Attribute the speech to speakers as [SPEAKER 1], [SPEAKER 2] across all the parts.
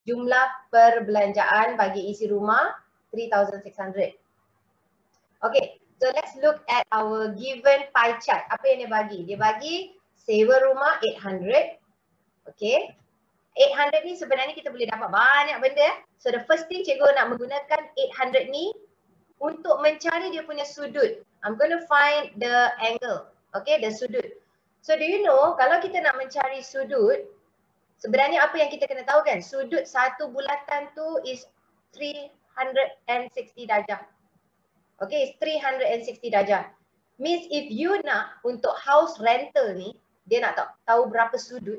[SPEAKER 1] jumlah perbelanjaan bagi isi rumah 3,600. Okay, so let's look at our given pie chart. Apa yang dia bagi? Dia bagi sewa rumah 800. Okay, 800 ni sebenarnya kita boleh dapat banyak benda. So the first thing cikgu nak menggunakan 800 ni untuk mencari dia punya sudut. I'm going to find the angle. Okay, the sudut. So do you know kalau kita nak mencari sudut, sebenarnya apa yang kita kena tahu kan? Sudut satu bulatan tu is 360 darjah. Okay, it's 360 darjah. Means if you nak untuk house rental ni, dia nak tahu berapa sudut,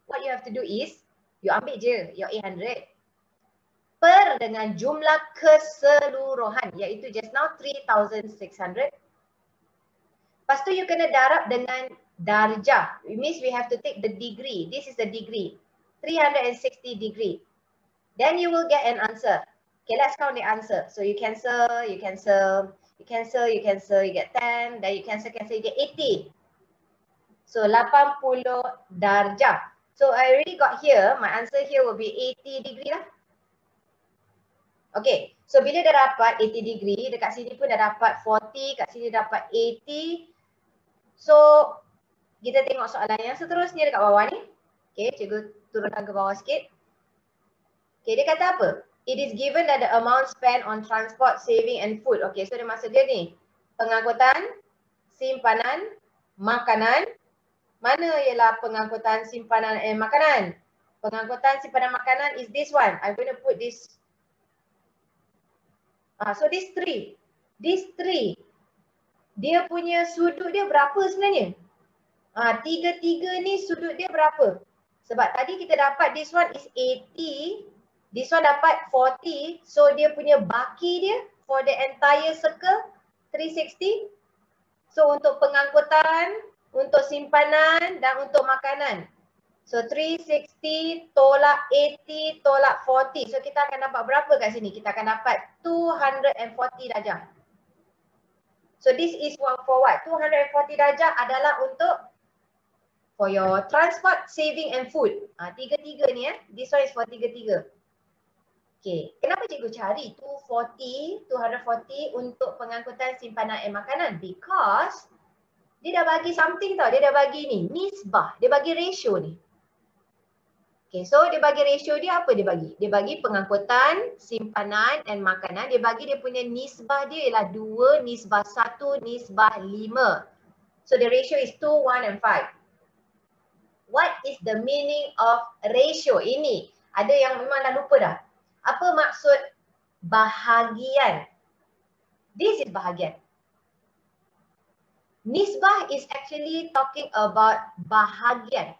[SPEAKER 1] what you have to do is, you ambil je your 800 per dengan jumlah keseluruhan, iaitu just now 3,600. Lepas tu you kena darab dengan darjah. It means we have to take the degree. This is the degree. 360 degree. Then you will get an answer. Okay, let's count the answer. So you cancel, you get 10, then you cancel, you get 80. So 80 darjah. So I already got here, my answer here will be 80 degree lah. Okay, so bila dah dapat 80 degree, dekat sini pun dah dapat 40, kat sini dapat 80. So kita tengok soalan yang seterusnya dekat bawah ni. Okay, cikgu turunkan ke bawah sikit. Okay, dia kata apa? It is given that the amount spent on transport, saving and food. Okay, so dia maksud dia ni, pengangkutan, simpanan, makanan. Mana ialah pengangkutan, simpanan and makanan? Pengangkutan, simpanan, makanan is this one. I'm going to put this. So these three. Dia punya sudut dia berapa sebenarnya? Tiga-tiga ni sudut dia berapa? Sebab tadi kita dapat this one is 80. This one dapat 40, so dia punya baki dia for the entire circle 360. So untuk pengangkutan, untuk simpanan dan untuk makanan. So 360 tolak 80 tolak 40. So kita akan dapat berapa kat sini? Kita akan dapat 240 darjah. So this is for what? 240 darjah adalah untuk for your transport, saving and food. Tiga-tiga ni This one is for tiga-tiga. Okay, kenapa cikgu cari 240 untuk pengangkutan, simpanan dan makanan? Because dia dah bagi something tau, dia dah bagi ni, nisbah, dia bagi ratio ni. Okay, so dia bagi ratio dia apa dia bagi? Dia bagi pengangkutan, simpanan dan makanan, dia bagi dia punya nisbah dia ialah 2, nisbah 1, nisbah 5. So the ratio is 2, 1 and 5. What is the meaning of ratio? Ini, ada yang memang dah lupa dah. Apa maksud bahagian? This is bahagian. Nisbah is actually talking about bahagian.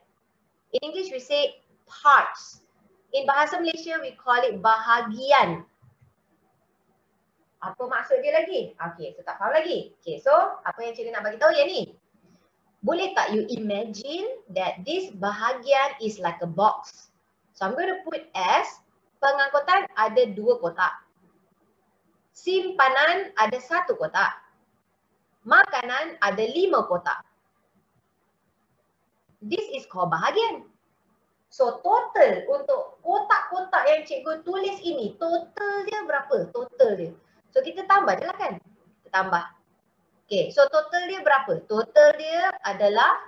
[SPEAKER 1] In English we say parts. In bahasa Malaysia we call it bahagian. Apa maksud dia lagi? Okay, so tak faham lagi. Okay, so apa yang cikgu nak bagi tahu yang ni? Boleh tak you imagine that this bahagian is like a box? So I'm going to put as pengangkutan ada 2 kotak. Simpanan ada 1 kotak. Makanan ada 5 kotak. This is called bahagian. So total untuk kotak-kotak yang cikgu tulis ini, total dia berapa? Total dia. So kita tambah je lah kan? Kita tambah. Okay, so total dia berapa? Total dia adalah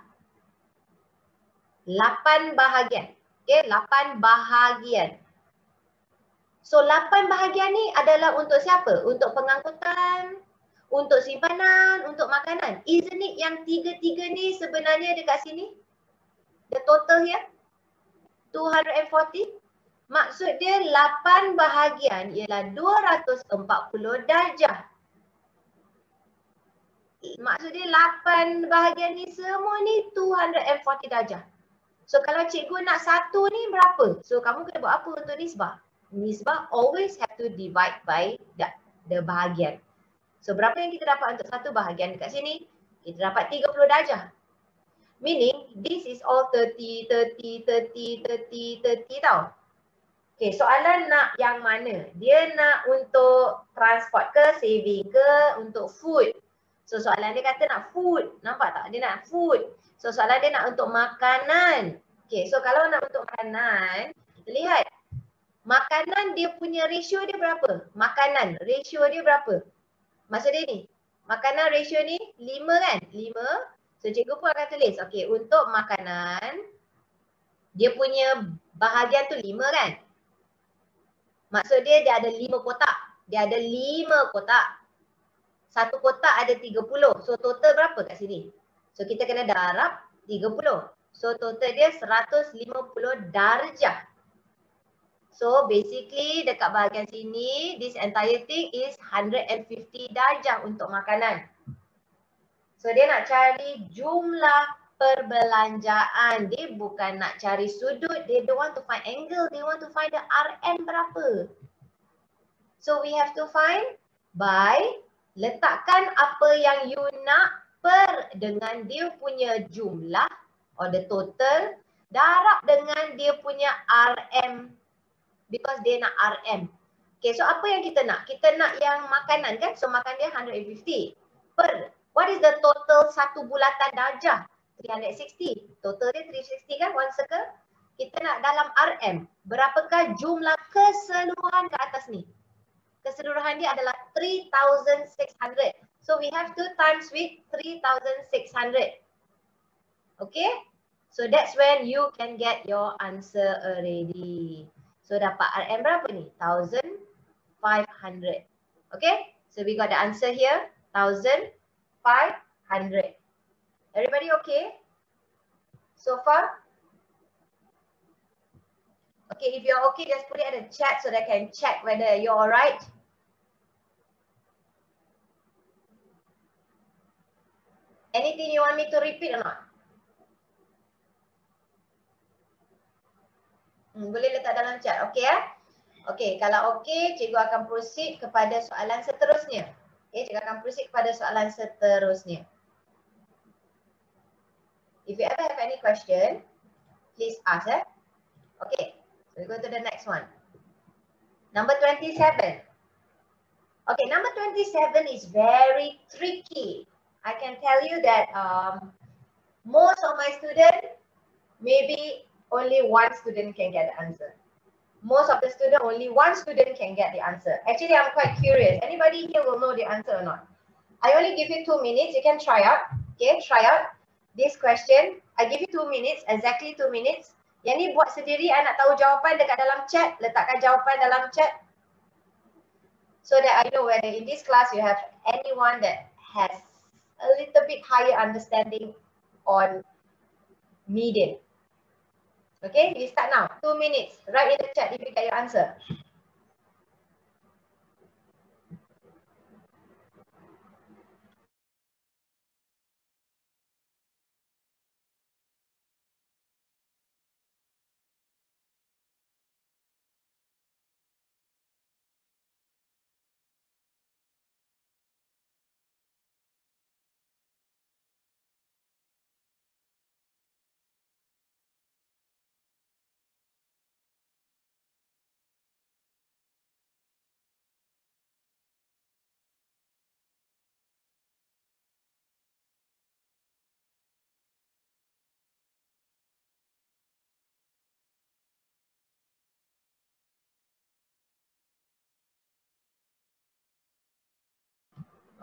[SPEAKER 1] 8 bahagian. Okay, 8 bahagian. So 8 bahagian ni adalah untuk siapa? Untuk pengangkutan, untuk simpanan, untuk makanan. Isn't it yang tiga-tiga ni sebenarnya dekat sini? The total here 240. Maksud dia 8 bahagian ialah 240 darjah. Maksud dia 8 bahagian ni semua ni 240 darjah. So kalau cikgu nak satu ni berapa? So kamu kena buat apa untuk nisbah? Nisbah always have to divide by the bahagian. So berapa yang kita dapat untuk satu bahagian dekat sini? Kita dapat 30 darjah. Meaning this is all 30 tau. Okay, soalan nak yang mana? Dia nak untuk transport ke, saving ke, untuk food. So soalan dia kata nak food. Nampak tak? Dia nak food. So soalan dia nak untuk makanan. Okay, so kalau nak untuk makanan, kita lihat. Makanan dia punya ratio dia berapa? Makanan ratio dia berapa? Maksud dia ni, makanan ratio ni 5 kan? 5. So cikgu pun akan tulis, okay, untuk makanan, dia punya bahagian tu 5 kan? Maksud dia ada 5 kotak. Dia ada 5 kotak. Satu kotak ada 30. So total berapa kat sini? So kita kena darab 30. So total dia 150 darjah. So basically dekat bahagian sini, this entire thing is 150 darjah untuk makanan. So dia nak cari jumlah perbelanjaan. Dia bukan nak cari sudut. They don't want to find angle. They want to find the RM berapa. So we have to find by letakkan apa yang you nak per dengan dia punya jumlah or the total, darab dengan dia punya RM because dia nak RM. Okay, so apa yang kita nak? Kita nak yang makanan kan? So makan dia 150 per. What is the total satu bulatan darjah? 360. Total dia 360 kan? One circle. Kita nak dalam RM. Berapakah jumlah keseluruhan ke atas ni? Keseluruhan dia adalah 3,600. So we have to times with 3,600. Okay? So that's when you can get your answer already. So dapat RM berapa ni? 1,500. Okay? So we got the answer here. 1,500. Everybody okay? So far? Okay, if you're okay, just put it in the chat so that I can check whether you're alright. Anything you want me to repeat or not? Boleh letak dalam chat, okay ya? Okay, kalau okay, cikgu akan proceed kepada soalan seterusnya. Okay, cikgu akan proceed kepada soalan seterusnya. If you ever have any question, please ask ya. Okay, so we go to the next one. Number 27. Okay, number 27 is very tricky. I can tell you that most of my students, maybe only one student can get the answer. Most of the students, only one student can get the answer. Actually, I'm quite curious. Anybody here will know the answer or not? I only give you 2 minutes. You can try out. Okay, try out this question. I give you 2 minutes, exactly 2 minutes. Yang ni buat sendiri. I nak tahu jawapan dekat dalam chat. Letakkan jawapan dalam chat. So that I know whether in this class you have anyone that has a little bit higher understanding on median. Okay, we start now. 2 minutes. Write in the chat if you get your answer.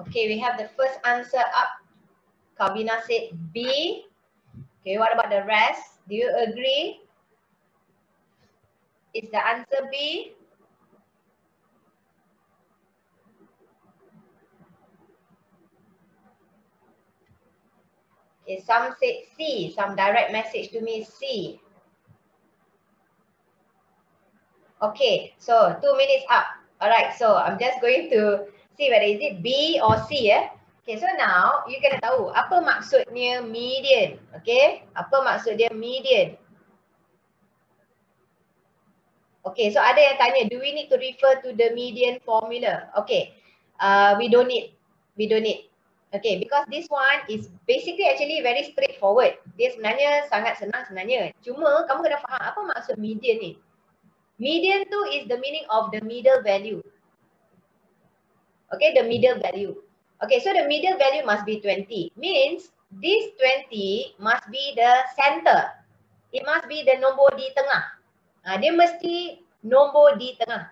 [SPEAKER 1] Okay, we have the first answer up. Kabina said B. Okay, what about the rest? Do you agree? Is the answer B? Okay, some said C. Some direct message to me C. Okay, so 2 minutes up. Alright, so I'm just going to see whether is it B or C ya. Okay, so now you kena tahu apa maksudnya median. Okay, apa maksud dia median? Okay, so ada yang tanya, do we need to refer to the median formula? Okay, we don't need. We don't need. Okay, because this one is basically actually very straightforward. Dia sebenarnya sangat senang sebenarnya. Cuma kamu kena faham apa maksud median ni. Median tu is the meaning of the middle value. Okay, the middle value. Okay, so the middle value must be 20. Means this 20 must be the center. It must be the nombor di tengah. Dia mesti nombor di tengah.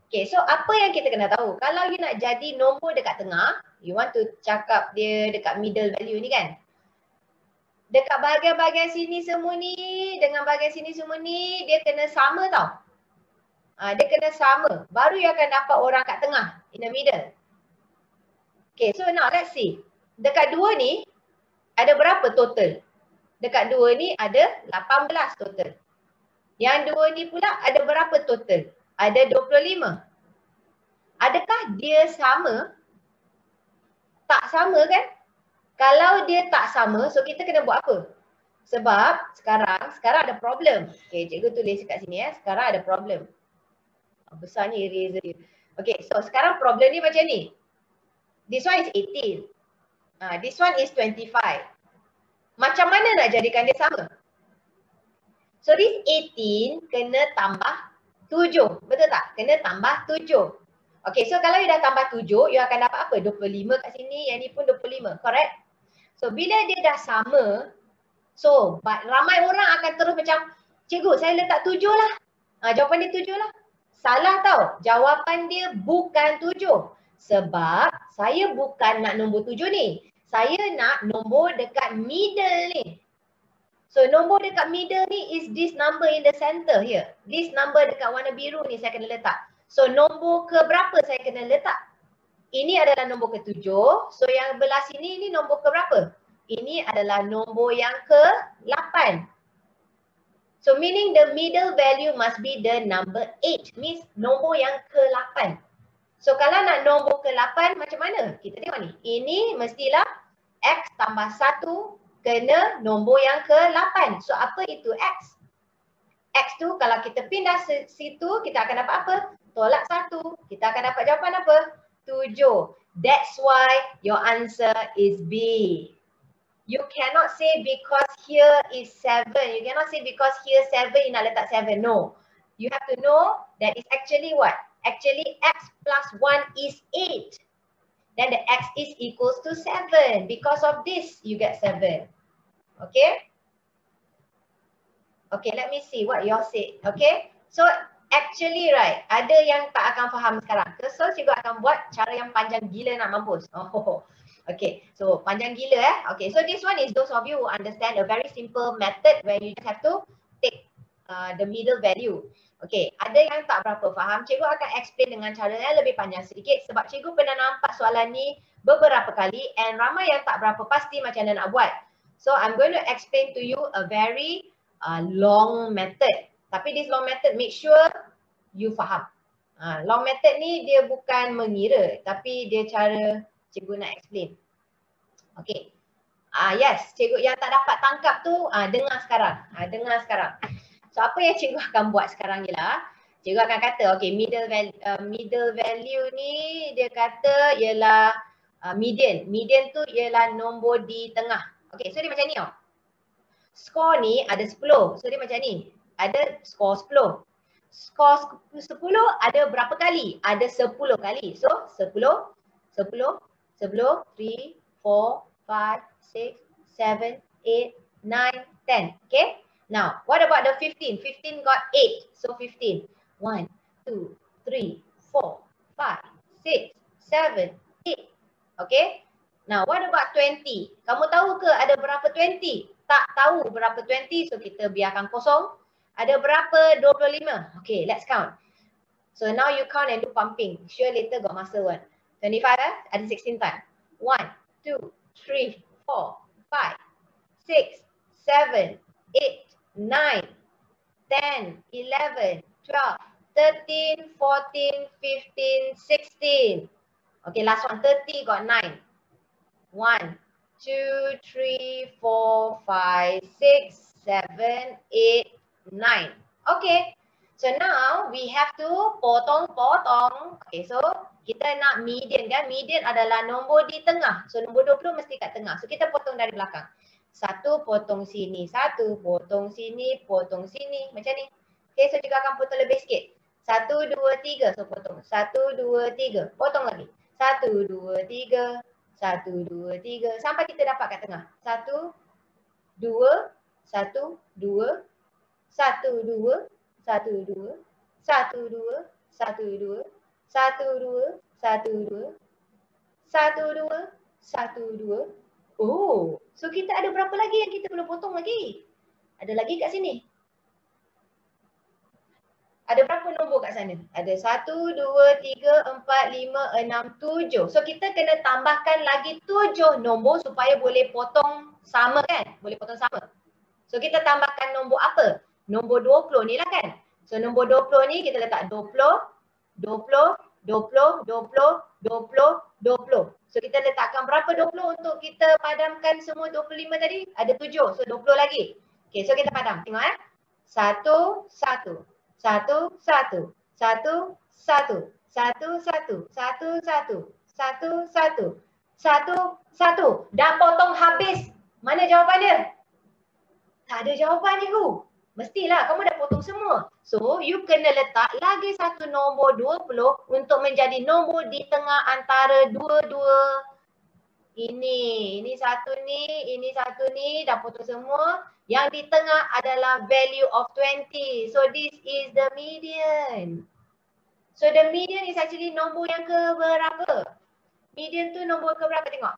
[SPEAKER 1] Okay, so apa yang kita kena tahu? Kalau you nak jadi nombor dekat tengah, you want to cakap dia dekat middle value ni kan? Dekat bahagian-bahagian sini semua ni dengan bahagian sini semua ni dia kena sama tau. Dia kena sama. Baru you akan dapat orang kat tengah, in the middle. Okay, so now let's see. Dekat 2 ni ada berapa total? Dekat 2 ni ada 18 total. Yang 2 ni pula ada berapa total? Ada 25. Adakah dia sama? Tak sama kan? Kalau dia tak sama, so kita kena buat apa? Sebab sekarang ada problem. Okay, cikgu tulis kat sini ya. Sekarang ada problem. Besarnya eraser dia. Okay, so sekarang problem ni macam ni. This one is 18. This one is 25. Macam mana nak jadikan dia sama? So this 18 kena tambah 7. Betul tak? Kena tambah 7. Okay, so kalau you dah tambah 7, you akan dapat apa? 25 kat sini, yang ni pun 25. Correct? So bila dia dah sama, so ramai orang akan terus macam, cikgu saya letak 7 lah. Jawapan dia 7 lah. Salah tau. Jawapan dia bukan 7. Sebab saya bukan nak nombor 7 ni. Saya nak nombor dekat middle ni. So nombor dekat middle ni is this number in the center here. This number dekat warna biru ni saya kena letak. So nombor ke berapa saya kena letak? Ini adalah nombor ke-7. So yang belah sini ni nombor ke berapa? Ini adalah nombor yang ke-8. So meaning the middle value must be the number 8. Means nombor yang ke-8. So kalau nak nombor ke-8 macam mana? Kita tengok ni. Ini mestilah X tambah 1 kena nombor yang ke-8. So apa itu X? X tu kalau kita pindah situ kita akan dapat apa? Tolak 1. Kita akan dapat jawapan apa? 7. That's why your answer is B. You cannot say because here is 7. You cannot say because here 7 you nak letak 7. No. You have to know that it's actually what? Actually X plus 1 is 8. Then the X is equals to 7. Because of this you get 7. Okay? Okay, let me see what you all said. Okay? So actually right, ada yang tak akan faham sekarang. So cikgu akan buat cara yang panjang gila nak mampus. Okay, so panjang gila Okay, so this one is those of you who understand a very simple method where you just have to take the middle value. Okay, ada yang tak berapa faham, cikgu akan explain dengan cara yang lebih panjang sedikit sebab cikgu pernah nampak soalan ni beberapa kali and ramai yang tak berapa pasti macam mana nak buat. So I'm going to explain to you a very long method. Tapi this long method make sure you faham. Long method ni dia bukan mengira tapi dia cara cikgu nak explain. Okay. Yes, cikgu yang tak dapat tangkap tu dengar sekarang. Dengar sekarang. So apa yang cikgu akan buat sekarang ialah cikgu akan kata okay, middle value ni dia kata ialah median. Median tu ialah nombor di tengah. Okay, so dia macam ni tau. Skor ni ada 10. So dia macam ni. Ada skor 10. Skor 10 ada berapa kali? Ada 10 kali. So 10, 10, 10, 3, 4, 5, 6, 7, 8, 9, 10. Okay? Now, what about the 15? 15 got 8. So 15. 1, 2, 3, 4, 5, 6, 7, 8. Okay? Now, what about 20? Kamu tahu ke ada berapa 20? Tak tahu berapa 20. So kita biarkan kosong. Ada berapa 25? Okay, let's count. So now you count and do pumping. Sure later got master one. 25 ada 16 times. 1, 2, 3, 4, 5, 6, 7, 8, 9, 10, 11, 12, 13, 14, 15, 16. Okay, last one, 30 got 9. 1, 2, 3, 4, 5, 6, 7, 8, 9. Okay, so now we have to potong-potong. Okay, so kita nak median kan. Median adalah nombor di tengah. So nombor 20 mesti kat tengah. So kita potong dari belakang. 1 potong sini, 1 potong sini, potong sini. Macam ni. Okay, so juga akan potong lebih sikit. 1, 2, 3. So potong. 1, 2, 3. Potong lagi. 1, 2, 3. 1, 2, 3. Sampai kita dapat kat tengah. 1, 2, 1, 2. 1, 2, 1, 2. 1, 2, 1, 2, 1, 2, 1, 2, 1, 2, 1, 2. Oh, so kita ada berapa lagi yang kita belum potong lagi? Ada lagi kat sini. Ada berapa nombor kat sana? Ada 1, 2, 3, 4, 5, 6, 7. So kita kena tambahkan lagi 7 nombor supaya boleh potong sama kan? Boleh potong sama. So kita tambahkan nombor apa? Nombor 20 ni lah kan? So nombor 20 ni kita letak 20, 20, 20, 20, 20, 20. So kita letakkan berapa 20 untuk kita padamkan semua 25 tadi? Ada 7. So 20 lagi. Okay, so kita padam. Tengok 1, 1. 1, 1. 1, 1. 1, 1. 1, 1. 1, 1. 1, 1. Dah potong habis. Mana jawapan dia? Tak ada jawapan cikgu. Mestilah kamu dah potong semua. So you kena letak lagi satu nombor 20 untuk menjadi nombor di tengah antara dua-dua ini. Ini satu ni dah potong semua. Yang di tengah adalah value of 20. So this is the median. So the median is actually nombor yang ke berapa? Median tu nombor ke berapa tengok?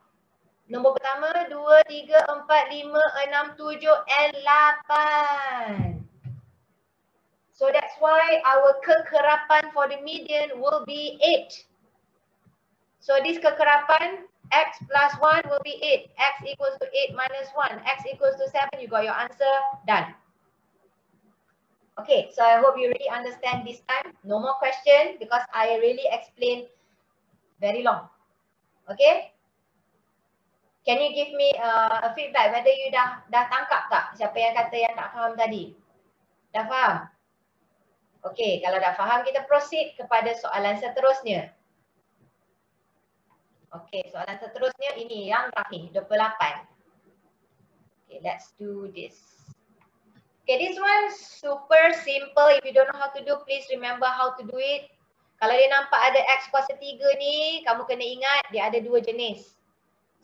[SPEAKER 1] Nombor pertama, 2, 3, 4, 5, 6, 7 and 8. So that's why our kekerapan for the median will be 8. So this kekerapan x plus 1 will be 8. X equals to 8 minus 1. X equals to 7. You got your answer. Done. Okay, so I hope you really understand this time. No more question because I really explained very long. Okay? Can you give me a feedback whether you dah tangkap tak siapa yang kata yang tak faham tadi? Dah faham? Okay, kalau dah faham kita proceed kepada soalan seterusnya. Okay, soalan seterusnya ini yang terakhir, 28. Okay, let's do this. Okay, this one super simple. If you don't know how to do, please remember how to do it. Kalau dia nampak ada x kuasa 3 ni, kamu kena ingat dia ada dua jenis.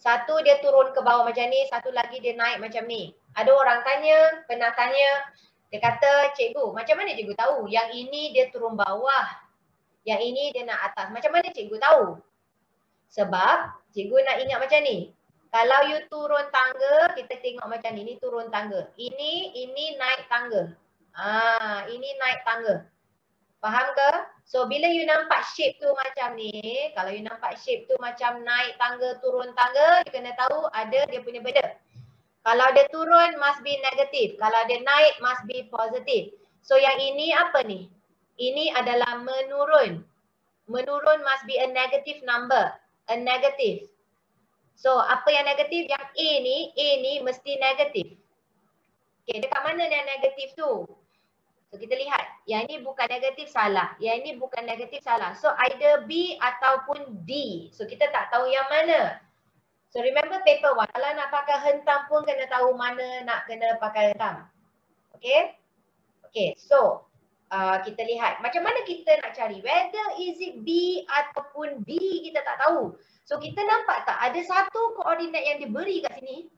[SPEAKER 1] Satu dia turun ke bawah macam ni, satu lagi dia naik macam ni. Ada orang tanya, pernah tanya, dia kata, cikgu, macam mana cikgu tahu? Yang ini dia turun bawah, yang ini dia nak atas. Macam mana cikgu tahu? Sebab cikgu nak ingat macam ni. Kalau you turun tangga, kita tengok macam ni turun tangga. Ini naik tangga. Ini naik tangga. Faham ke? So bila you nampak shape tu macam ni, kalau you nampak shape tu macam naik tangga, turun tangga, you kena tahu ada dia punya benda. Kalau dia turun must be negatif. Kalau dia naik must be positif. So yang ini apa ni? Ini adalah menurun. Menurun must be a negative number. A negative. So apa yang negatif? Yang A ni mesti negatif. Okay, dekat mana yang negatif tu? So kita lihat, yang ini bukan negatif salah, yang ini bukan negatif salah. So either B ataupun D. So kita tak tahu yang mana. So remember paper 1, kalau nak pakai hentam pun kena tahu mana nak kena pakai hentam. Okay? Okay, so kita lihat macam mana kita nak cari. Whether is it B ataupun D kita tak tahu. So kita nampak tak ada satu koordinat yang diberi kat sini.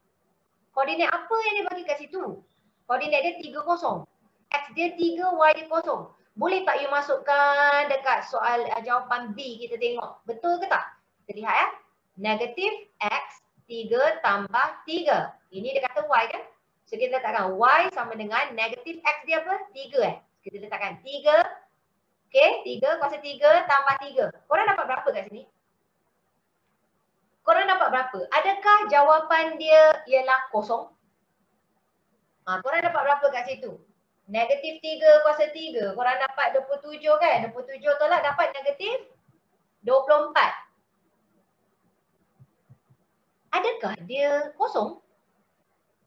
[SPEAKER 1] Koordinat apa yang dia bagi kat situ? Koordinat dia 30. X dia 3, Y dia 0. Boleh tak you masukkan dekat soal jawapan B kita tengok. Betul ke tak? Kita lihat ya. Negatif X 3 tambah 3. Ini dia kata Y kan? So kita letakkan Y sama dengan negatif X dia apa? 3 Kita letakkan 3. Okay, 3 kuasa 3 tambah 3. Korang dapat berapa kat sini? Korang dapat berapa? Adakah jawapan dia ialah 0? Korang dapat berapa kat situ? Negatif 3 kuasa 3. Korang dapat 27 kan? 27 tolak dapat negatif 24. Adakah dia 0?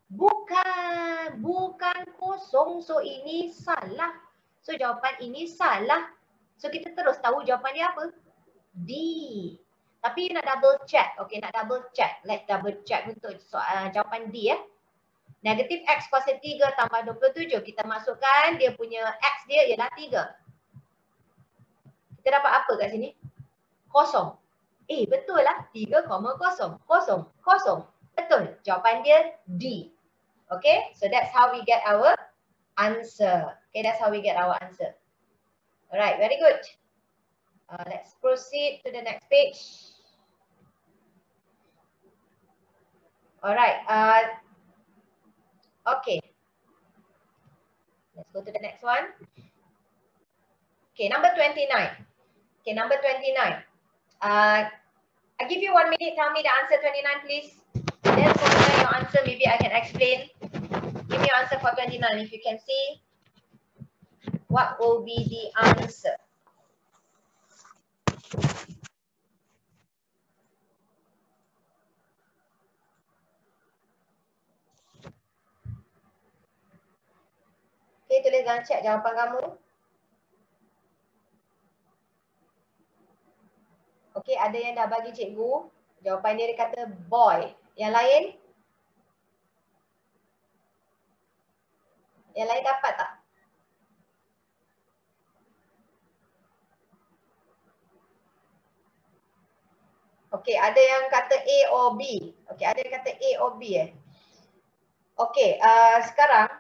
[SPEAKER 1] Bukan 0. So ini salah. So jawapan ini salah. So kita terus tahu jawapan dia apa? D. Tapi nak double check. Okay, nak double check. Let's double check untuk soal jawapan D ya. Negatif X kuasa 3 tambah 27. Kita masukkan dia punya X dia ialah 3. Kita dapat apa kat sini? 0. Betul lah. 3,0. 0. Betul. Jawapan dia D. Okay. So that's how we get our answer. Okay. That's how we get our answer. Alright, very good. Let's proceed to the next page. Alright, okay. Let's go to the next one. Okay, number 29. Okay, number 29. I give you 1 minute, tell me the answer 29 please. Then from your answer, maybe I can explain. Give me your answer for 29 if you can see. What will be the answer? Okay, tulis dalam chat jawapan kamu. Okay, ada yang dah bagi cikgu. Jawapan dia kata boy. Yang lain? Yang lain dapat tak? Okay, ada yang kata A or B. Okay, ada yang kata A or B Okay, sekarang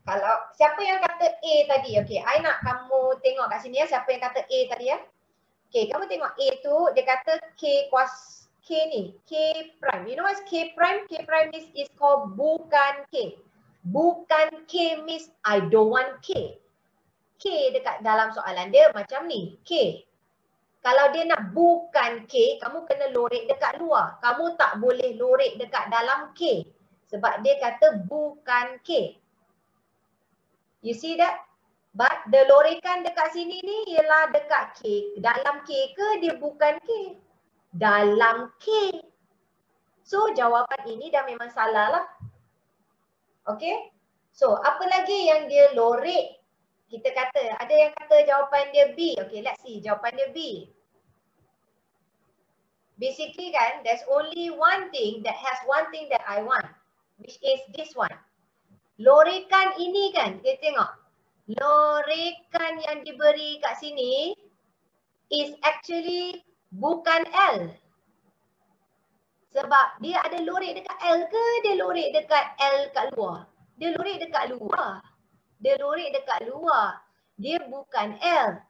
[SPEAKER 1] kalau siapa yang kata A tadi? Okay, I nak kamu tengok kat sini siapa yang kata A tadi Okay, kamu tengok A tu dia kata K ni, K prime. You know what's K prime? K prime is called bukan K. Bukan K means I don't want K. K dekat dalam soalan dia macam ni, K. Kalau dia nak bukan K, kamu kena lorek dekat luar. Kamu tak boleh lorek dekat dalam K. Sebab dia kata bukan K. You see that? But the lorekan dekat sini ni ialah dekat K. Dalam K ke dia bukan K? Dalam K. So jawapan ini dah memang salah lah. Okay? So apa lagi yang dia lorek? Kita kata, ada yang kata jawapan dia B. Okay, let's see jawapan dia B. Basically kan, there's only one thing that has one thing that I want. Which is this one. Lorekan ini kan, kita tengok. Lorekan yang diberi kat sini is actually bukan L. Sebab dia ada lorek dekat L ke dia lorek dekat L kat luar? Dia lorek dekat luar. Dia lorek dekat luar. Dia bukan L.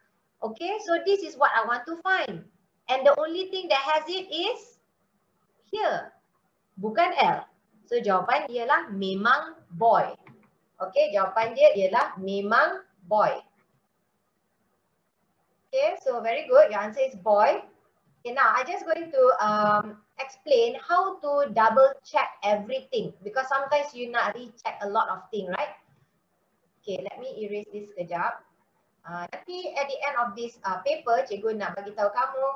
[SPEAKER 1] Okay, so this is what I want to find. And the only thing that has it is here. Bukan L. So jawapan ialah memang boy. Okay, jawapan dia ialah memang boy. Okay, so very good. Your answer is boy. Okay, now I just going to explain how to double check everything because sometimes you nak recheck a lot of things, right? Okay, let me erase this sekejap. Nanti at the end of this paper, cikgu nak bagi tahu kamu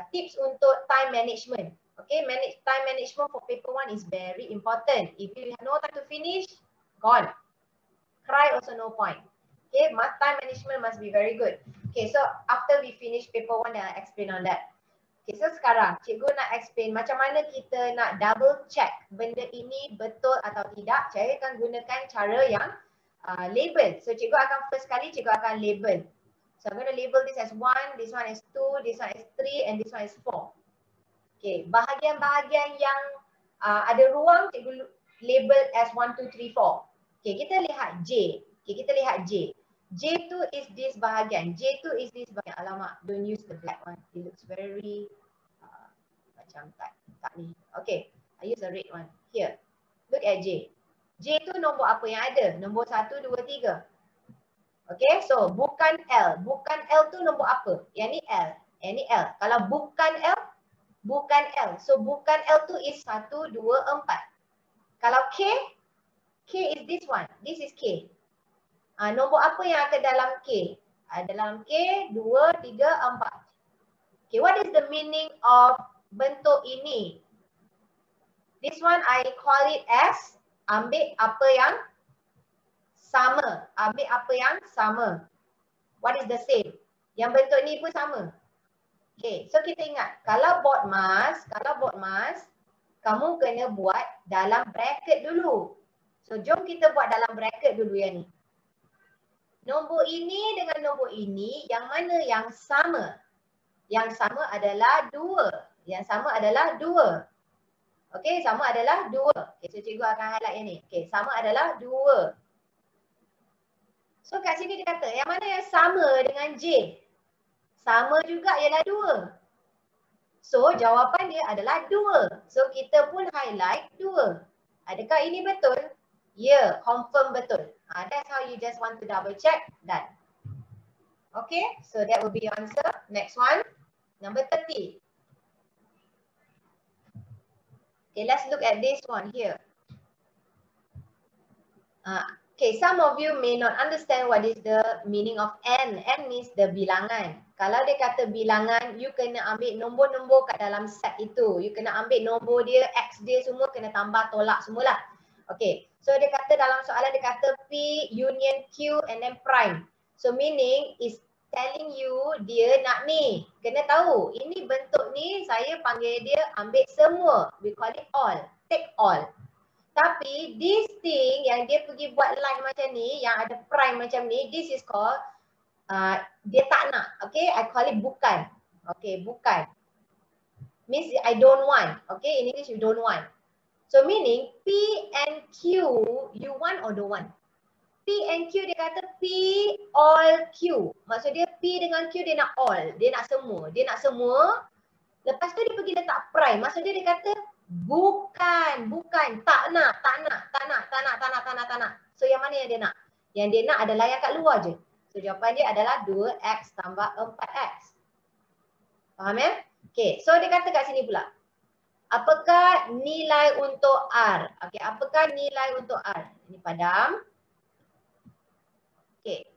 [SPEAKER 1] tips untuk time management. Okay, time management for paper 1 is very important. If you have no time to finish, gone. Cry also no point. Okay, time management must be very good. Okay, so after we finish paper 1, then I explain on that. Okay, so sekarang cikgu nak explain macam mana kita nak double check benda ini betul atau tidak. Saya akan gunakan cara yang label. So cikgu akan first kali cikgu akan label. So I'm going to label this as 1, this one is 2, this one is 3 and this one is 4. Okay, bahagian-bahagian yang ada ruang cikgu label as 1, 2, 3, 4. Okay, kita lihat J. Okay, kita lihat J. J2 is this bahagian. J2 is this bahagian. Alamak, don't use the black one. It looks very macam tak ni. Okay, I use the red one. Here, look at J. J2 nombor apa yang ada? Nombor 1, 2, 3. Okay, so bukan L. Bukan L tu nombor apa? Yang ni L. Yang ni L. Kalau bukan L, bukan L. So bukan L tu is 1, 2, 4. Kalau K, K is this one. This is K. Nombor apa yang akan dalam K? Dalam K, 2, 3, 4. Okay, what is the meaning of bentuk ini? This one I call it as ambil apa yang sama. Ambil apa yang sama. What is the same? Yang bentuk ni pun sama. Okay, so kita ingat. Kalau board mask, kamu kena buat dalam bracket dulu. So jom kita buat dalam bracket dulu yang ni. Nombor ini dengan nombor ini, yang mana yang sama? Yang sama adalah 2. Yang sama adalah 2. Okey, sama adalah 2. Okey, so cikgu akan highlight yang ni. Okey, sama adalah 2. So kat sini dia kata yang mana yang sama dengan J? Sama juga ialah 2. So jawapan dia adalah 2. So kita pun highlight 2. Adakah ini betul? Ya, confirm betul. That's how you just want to double check. Done. Okay, so that will be your answer. Next one, number 30. Okay, let's look at this one here. Okay, some of you may not understand what is the meaning of N. N means the bilangan. Kalau dia kata bilangan, you kena ambil nombor-nombor kat dalam set itu. You kena ambil nombor dia, X dia semua kena tambah tolak semualah. Okay, so dia kata dalam soalan dia kata P union Q and then prime. So meaning is telling you dia nak ni. Kena tahu, ini bentuk ni saya panggil dia ambil semua. We call it all, take all. Tapi this thing yang dia pergi buat line macam ni, yang ada prime macam ni, this is called dia tak nak. Okay, I call it bukan. Okay, bukan. Means I don't want. Okay, in English you don't want. So meaning P and Q, you want or don't want? P and Q dia kata P all Q. Maksud dia P dengan Q dia nak all. Dia nak semua. Dia nak semua. Lepas tu dia pergi letak prime. Maksud dia kata bukan, bukan, tak nak. So yang mana yang dia nak? Yang dia nak adalah yang kat luar je. So jawapan dia adalah 2x tambah 4x. Faham ya? Okay, so dia kata kat sini pula. Apakah nilai untuk R? Okay, apakah nilai untuk R? Ini padam. Okay.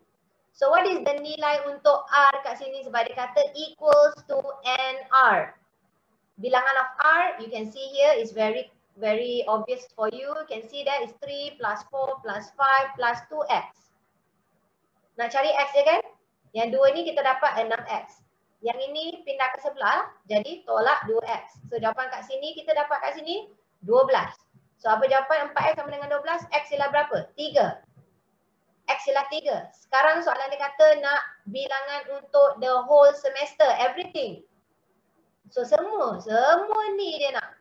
[SPEAKER 1] So what is the nilai untuk R kat sini? Sebab dia kata equals to NR. Bilangan of R, you can see here is very obvious for you. You can see that is 3 plus 4 plus 5 plus 2x. Nak cari x je kan? Yang 2 ni kita dapat 6x. Yang ini pindah ke sebelah, jadi tolak 2x. So jawapan kat sini, kita dapat kat sini 12. So apa jawapan 4x sama dengan 12? X ialah berapa? 3. X ialah 3. Sekarang soalan dia kata nak bilangan untuk the whole semester, everything. So semua ni dia nak.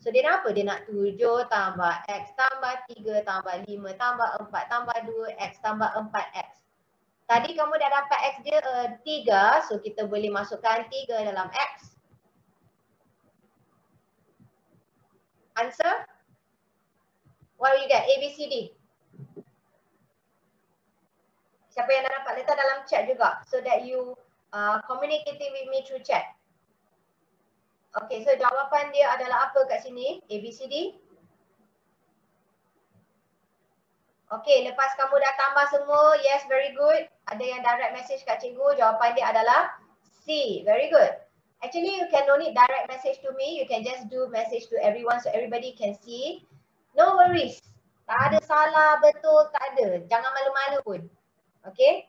[SPEAKER 1] So dia nak apa? Dia nak 7 tambah X tambah 3 tambah 5 tambah 4 tambah 2X tambah 4X. Tadi kamu dah dapat X dia 3. So kita boleh masukkan 3 dalam X. Answer? What will you get? A, B, C, D. Siapa yang dah dapat? Letak dalam chat juga. So that you communicating with me through chat. Okay, so jawapan dia adalah apa kat sini? A, B, C, D. Okay, lepas kamu dah tambah semua, yes, very good. Ada yang direct message kat cikgu, jawapan dia adalah C. Very good. Actually, you can no need direct message to me. You can just do message to everyone so everybody can see. No worries. Tak ada salah, betul, tak ada. Jangan malu-malu pun. Okay.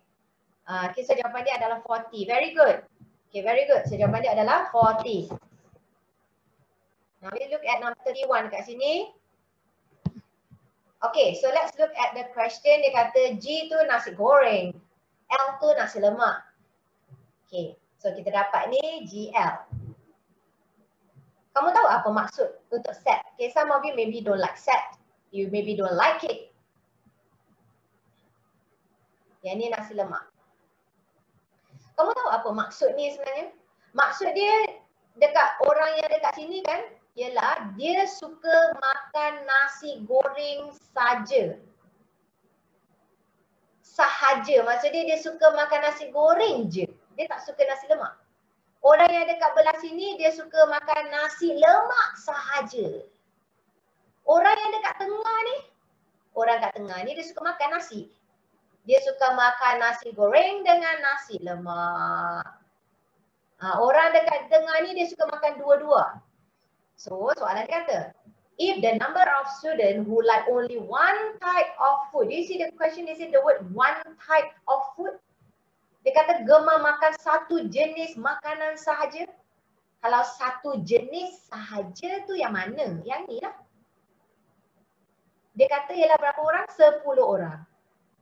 [SPEAKER 1] Okay, so jawapan dia adalah 40. Very good. Okay, very good. So jawapan dia adalah 40. Now we look at number 31 kat sini. Okay, so let's look at the question. Dia kata G tu nasi goreng, L tu nasi lemak. Okay, so kita dapat ni GL. Kamu tahu apa maksud untuk set? Okay, some of you maybe don't like set. You maybe don't like it. Yang ni nasi lemak. Kamu tahu apa maksud ni sebenarnya? Maksud dia dekat orang yang dekat sini kan, ialah dia suka makan nasi goreng saja. Sahaja. Maksudnya dia suka makan nasi goreng je. Dia tak suka nasi lemak. Orang yang dekat belah sini dia suka makan nasi lemak sahaja. Orang yang dekat tengah ni, orang kat tengah ni dia suka makan nasi. Dia suka makan nasi goreng dengan nasi lemak. Orang dekat tengah ni dia suka makan dua-dua. So soalan dia kata, if the number of students who like only one type of food, do you see the question? They say the word one type of food. Dia kata gemar makan satu jenis makanan sahaja. Kalau satu jenis sahaja tu yang mana? Yang ni lah. Dia kata ialah berapa orang? 10 orang.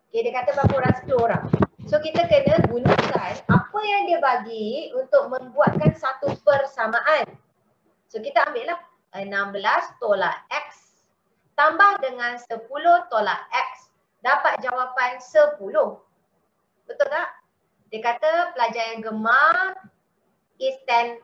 [SPEAKER 1] Okay, dia kata berapa orang? 10 orang. So kita kena gunakan apa yang dia bagi untuk membuatkan satu persamaan. So kita ambil lah 16 tolak X tambah dengan 10 tolak X dapat jawapan 10. Betul tak? Dia kata pelajar yang gemar is 10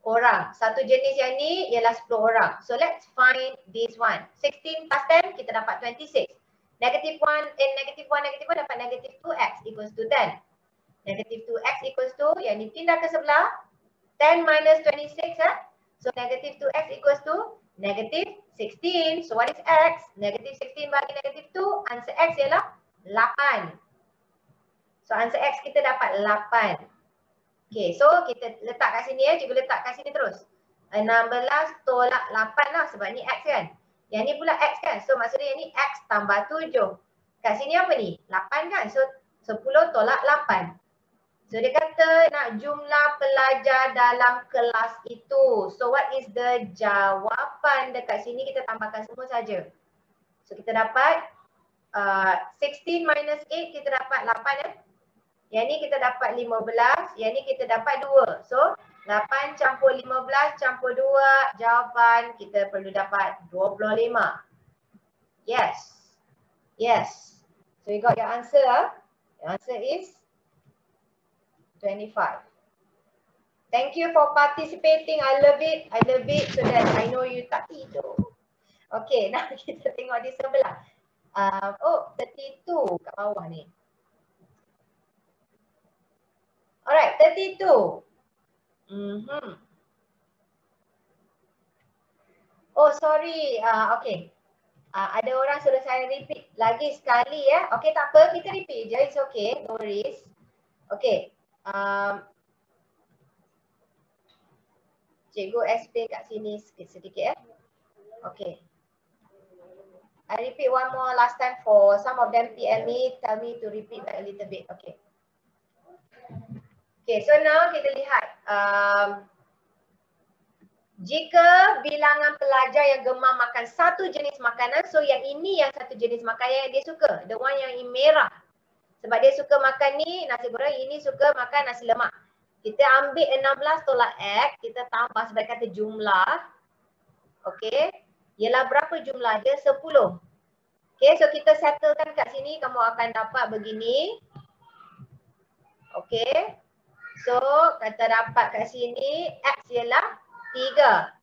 [SPEAKER 1] orang. Satu jenis yang ni ialah 10 orang. So let's find this one. 16 plus 10 kita dapat 26. Negative 1 dapat negative 2x equals to 10. Negative 2x equals to, yang ni pindah ke sebelah. 10 minus 26 So negative 2x equals to negative 16. So what is x? Negative 16 bagi negative 2. Answer x ialah 8. So answer x kita dapat 8. Okay, so kita letak kat sini cikgu letak kat sini terus. 16 tolak 8 lah sebab ni x kan. Yang ni pula x kan. So maksudnya yang ni x tambah 7. Kat sini apa ni? 8 kan. So 10 tolak 8. So dia kata nak jumlah pelajar dalam kelas itu. So what is the jawapan? Dekat sini kita tambahkan semua saja. So kita dapat 16 minus 8 kita dapat 8 Yang ni kita dapat 15, yang ni kita dapat 2. So 8 campur 15 campur 2, jawapan kita perlu dapat 25. Yes. Yes. So you got your answer. Your answer is 25. Thank you for participating. I love it. I love it so that I know you tak tidur. Okay, now kita tengok di sebelah. 32 kat bawah ni. Alright, 32. Oh, sorry. Okay. Ada orang suruh saya repeat lagi sekali ya. Okay, tak apa. Kita repeat je. It's okay. No worries. Okay. Cikgu explain kat sini sedikit ya. Okay. I repeat one more last time for some of them PM me, tell me to repeat a little bit. Okay. Okay, so now kita lihat. Jika bilangan pelajar yang gemar makan satu jenis makanan, so yang ini yang satu jenis makanan yang dia suka. The one yang ini merah. Sebab dia suka makan ni nasi goreng, ini suka makan nasi lemak. Kita ambil 16 tolak X, kita tambah sebagai kata jumlah. Okay. Ialah berapa jumlah dia? 10. Okay, so kita settlekan kat sini, kamu akan dapat begini. Okay. So, kata dapat kat sini, X ialah 3.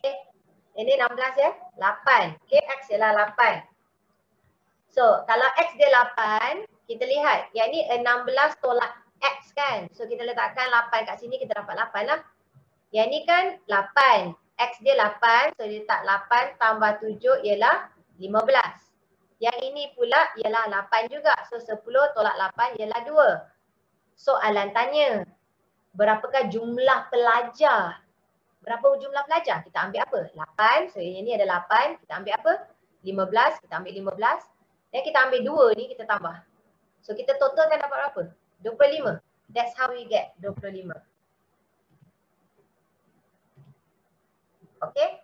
[SPEAKER 1] Okay. Ini 16 ya, 8. Okay, X ialah 8. So, kalau X dia 8, kita lihat. Yang ni 16 tolak X kan. So, kita letakkan 8 kat sini, kita dapat 8 lah. Yang ni kan 8. X dia 8, so dia letak 8 tambah 7 ialah 15. Yang ini pula ialah 8 juga. So, 10 tolak 8 ialah 2. Soalan tanya, berapakah jumlah pelajar? Berapa jumlah pelajar? Kita ambil apa? 8. So, yang ni ada 8. Kita ambil apa? 15. Kita ambil 15. Dan kita ambil 2 ni, kita tambah. So, kita totalkan dapat berapa? 25. That's how we get 25. Okay?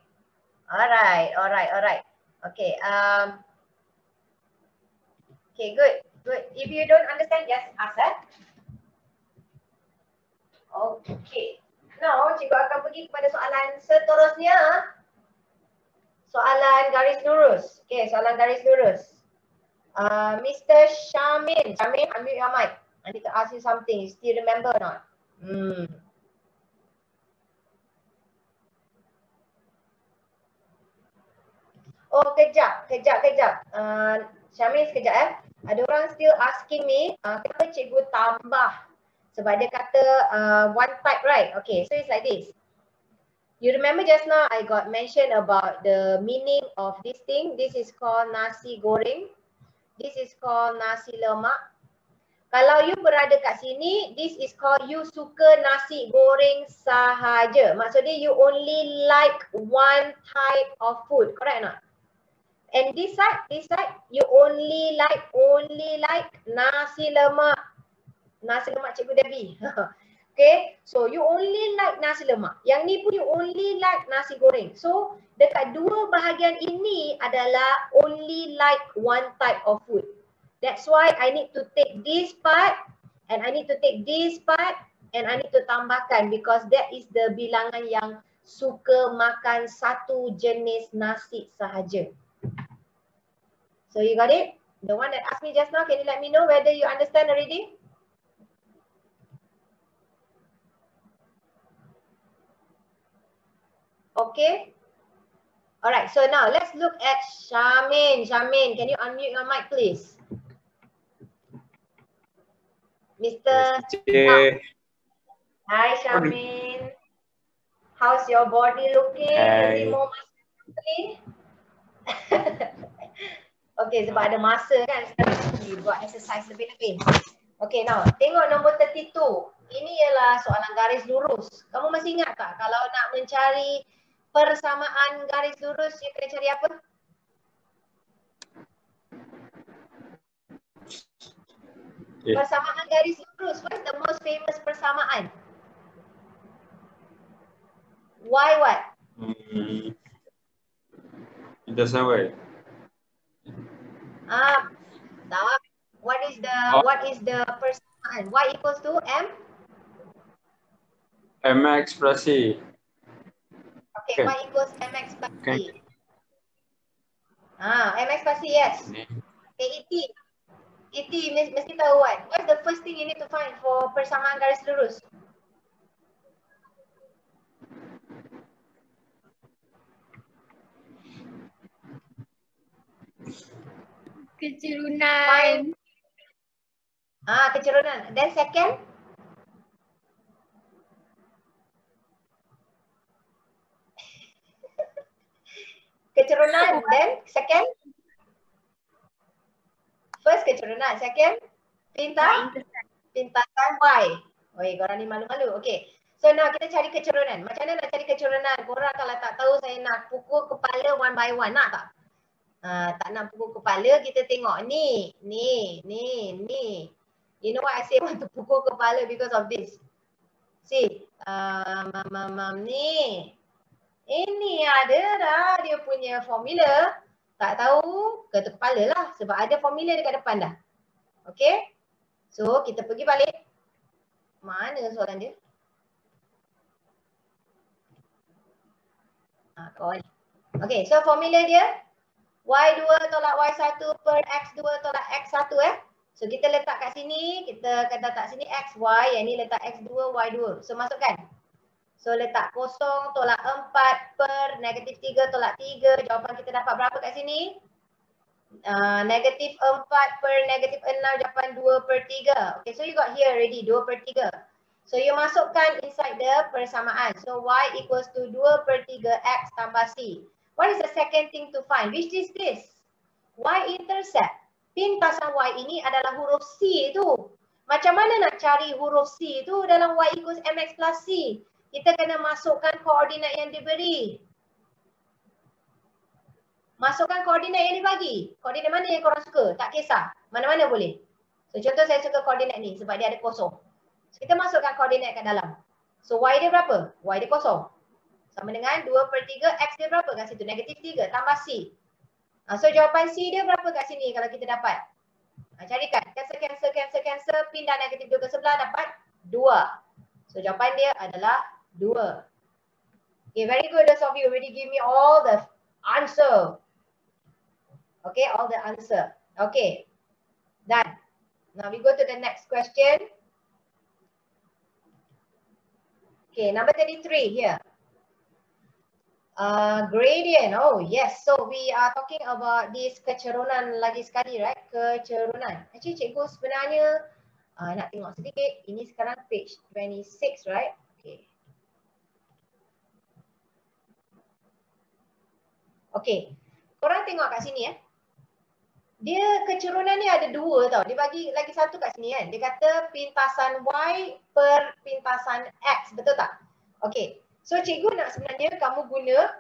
[SPEAKER 1] Alright. Okay. Okay, good. If you don't understand, just ask. Okay. Now, cikgu akan pergi kepada soalan seterusnya. Soalan garis lurus. Okay, soalan garis lurus. Mr. Shamin. Shamin, unmute your mic. I need to ask you something. You still remember or not? Oh, kejap. Shamin, sekejap Ada orang still asking me, kenapa cikgu tambah? Sebab dia kata one type, right? Okay, so it's like this. You remember just now I got mentioned about the meaning of this thing. This is called nasi goreng. This is called nasi lemak. Kalau you berada kat sini, this is called you suka nasi goreng sahaja. Maksudnya you only like one type of food. Correct or not? And this side, you only like nasi lemak. Nasi lemak Cikgu Debbie. Okay, so you only like nasi lemak. Yang ni pun you only like nasi goreng. So dekat dua bahagian ini adalah only like one type of food. That's why I need to take this part and I need to take this part and I need to tambahkan because that is the bilangan yang suka makan satu jenis nasi sahaja. So you got it? The one that asked me just now, can you let me know whether you understand already? Okay. Alright, so now let's look at Shamin. Shamin, can you unmute your mic, please? Mr.
[SPEAKER 2] Yes,
[SPEAKER 1] Hi, Shamin. How's your body looking? Is it
[SPEAKER 2] Hi.
[SPEAKER 1] more muscular? Okay, sebab ada masa kan sekarang buat exercise lebih-lebih. Okay, now tengok nombor 32. Ini ialah soalan garis lurus. Kamu masih ingat tak kalau nak mencari persamaan garis lurus, you kena cari apa?
[SPEAKER 2] Okay.
[SPEAKER 1] Persamaan garis lurus. What's the most famous persamaan? Why what?
[SPEAKER 2] Intersection Y.
[SPEAKER 1] Tak. What is the persamaan? Y equals to M?
[SPEAKER 2] MX plus C.
[SPEAKER 1] Okay,
[SPEAKER 2] Okay.
[SPEAKER 1] Y equals MX plus C.
[SPEAKER 2] Okay.
[SPEAKER 1] MX plus C, yes. Okay, ET mesti tahu kan? What's the first thing you need to find for persamaan garis lurus?
[SPEAKER 3] Kecerunan.
[SPEAKER 1] Kecerunan. Then second? Kecerunan. Then second? First kecerunan. Second? Pintasan Y. Oi, korang ni malu-malu. Okay. So now kita cari kecerunan. Macam mana nak cari kecerunan? Korang kalau tak tahu saya nak pukul kepala one by one. Nak tak? Tak nak pukul kepala, kita tengok ni. You know why I say want to pukul kepala? Because of this. See. Ni. Ini ada dah dia punya formula. Tak tahu, ketuk kepala lah. Sebab ada formula dekat depan dah. Okay. So kita pergi balik. Mana soalan dia? Okay, so formula dia Y2 tolak Y1 per X2 tolak X1 So kita letak kat sini, kita akan letak sini X, Y, yang ni letak X2, Y2. So masukkan. So letak 0 tolak 4 per negatif 3 tolak 3. Jawapan kita dapat berapa kat sini? Negatif 4 per negatif 6, jawapan 2 per 3. Okay, so you got here already 2 per 3. So you masukkan inside the persamaan. So Y equals to 2 per 3 X tambah C. What is the second thing to find? Which is this? Y-intercept. Pintasan Y ini adalah huruf C tu. Macam mana nak cari huruf C tu dalam Y equals MX plus C? Kita kena masukkan koordinat yang diberi. Masukkan koordinat yang dibagi. Koordinat mana yang korang suka? Tak kisah. Mana-mana boleh. So contoh saya suka koordinat ni sebab dia ada kosong. So kita masukkan koordinat kat dalam. So Y dia berapa? Y dia kosong. Sama dengan 2 per 3, X dia berapa kat situ? Negatif 3 tambah C. So jawapan C dia berapa kat sini kalau kita dapat? Carikan. Cancel. Pindah negatif 2 ke sebelah dapat 2. So jawapan dia adalah 2. Okay, very good. Those of you already give me all the answer. Okay, all the answer. Okay, done. Now we go to the next question. Okay, number 33 here. Gradient. Oh yes, so we are talking about this kecerunan lagi sekali, right? Kecerunan. Actually cikgu sebenarnya nak tengok sedikit. Ini sekarang page 26, right? Okay. Okay, korang tengok kat sini Dia kecerunan ni ada 2 tau. Dia bagi lagi satu kat sini kan. Dia kata pintasan Y per pintasan X. Betul tak? Okay. So cikgu nak sebenarnya kamu guna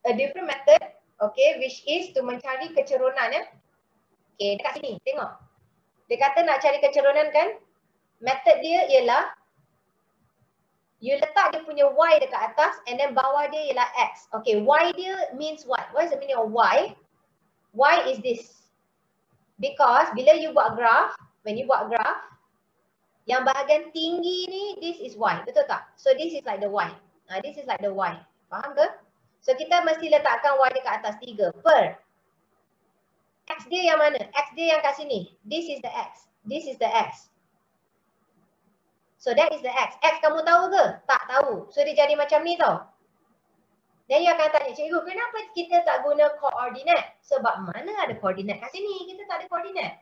[SPEAKER 1] a different method. Okay. Which is to mencari kecerunan Okay. Dekat sini. Tengok. Dia kata nak cari kecerunan kan. Method dia ialah you letak dia punya Y dekat atas and then bawah dia ialah X. Okay. Y dia means what? What is the meaning of Y? Y is this. Because bila you buat graph, when you buat graph, yang bahagian tinggi ni, this is Y. Betul tak? So this is like the Y. This is like the Y. Faham ke? So kita mesti letakkan Y dekat atas 3 per. X dia yang mana? X dia yang kat sini. This is the X. This is the X. So that is the X. X kamu tahu ke? Tak tahu. So dia jadi macam ni tau. Dan you akan tanya, cikgu kenapa kita tak guna koordinat? Sebab mana ada koordinat kat sini? Kita tak ada koordinat.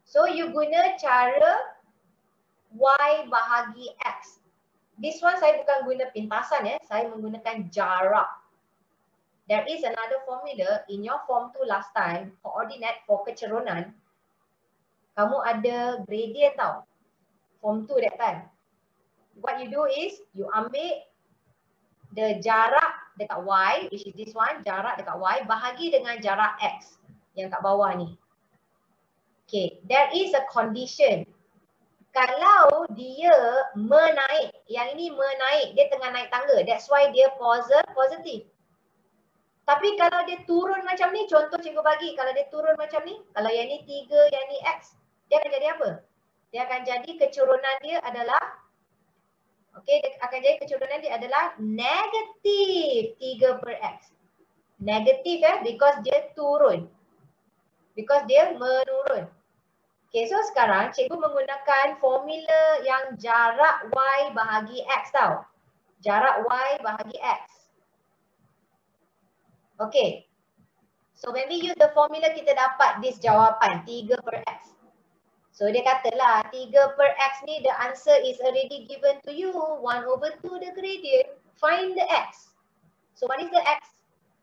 [SPEAKER 1] So you guna cara Y bahagi X. This one saya bukan guna pintasan ya. Saya menggunakan jarak. There is another formula in your form 2 last time. Koordinat for kecerunan. Kamu ada gradient tau. Form 2 that time. What you do is, you ambil the jarak dekat Y, which is this one, jarak dekat Y, bahagi dengan jarak X yang kat bawah ni. Okay, there is a condition. Kalau dia menaik, yang ini menaik, dia tengah naik tangga. That's why dia positif. Tapi kalau dia turun macam ni, contoh cikgu bagi, kalau dia turun macam ni, kalau yang ni 3, yang ni X, dia akan jadi apa? Dia akan jadi kecerunan dia adalah, okay, dia akan jadi kecerunan dia adalah negatif 3 per X. Negatif because dia turun. Because dia menurun. Okay, so sekarang cikgu menggunakan formula yang jarak Y bahagi X tau. Jarak Y bahagi X. Okay. So when we use the formula, kita dapat this jawapan 3 per X. So dia katalah 3 per X ni the answer is already given to you. 1/2 the gradient. Find the X. So what is the X?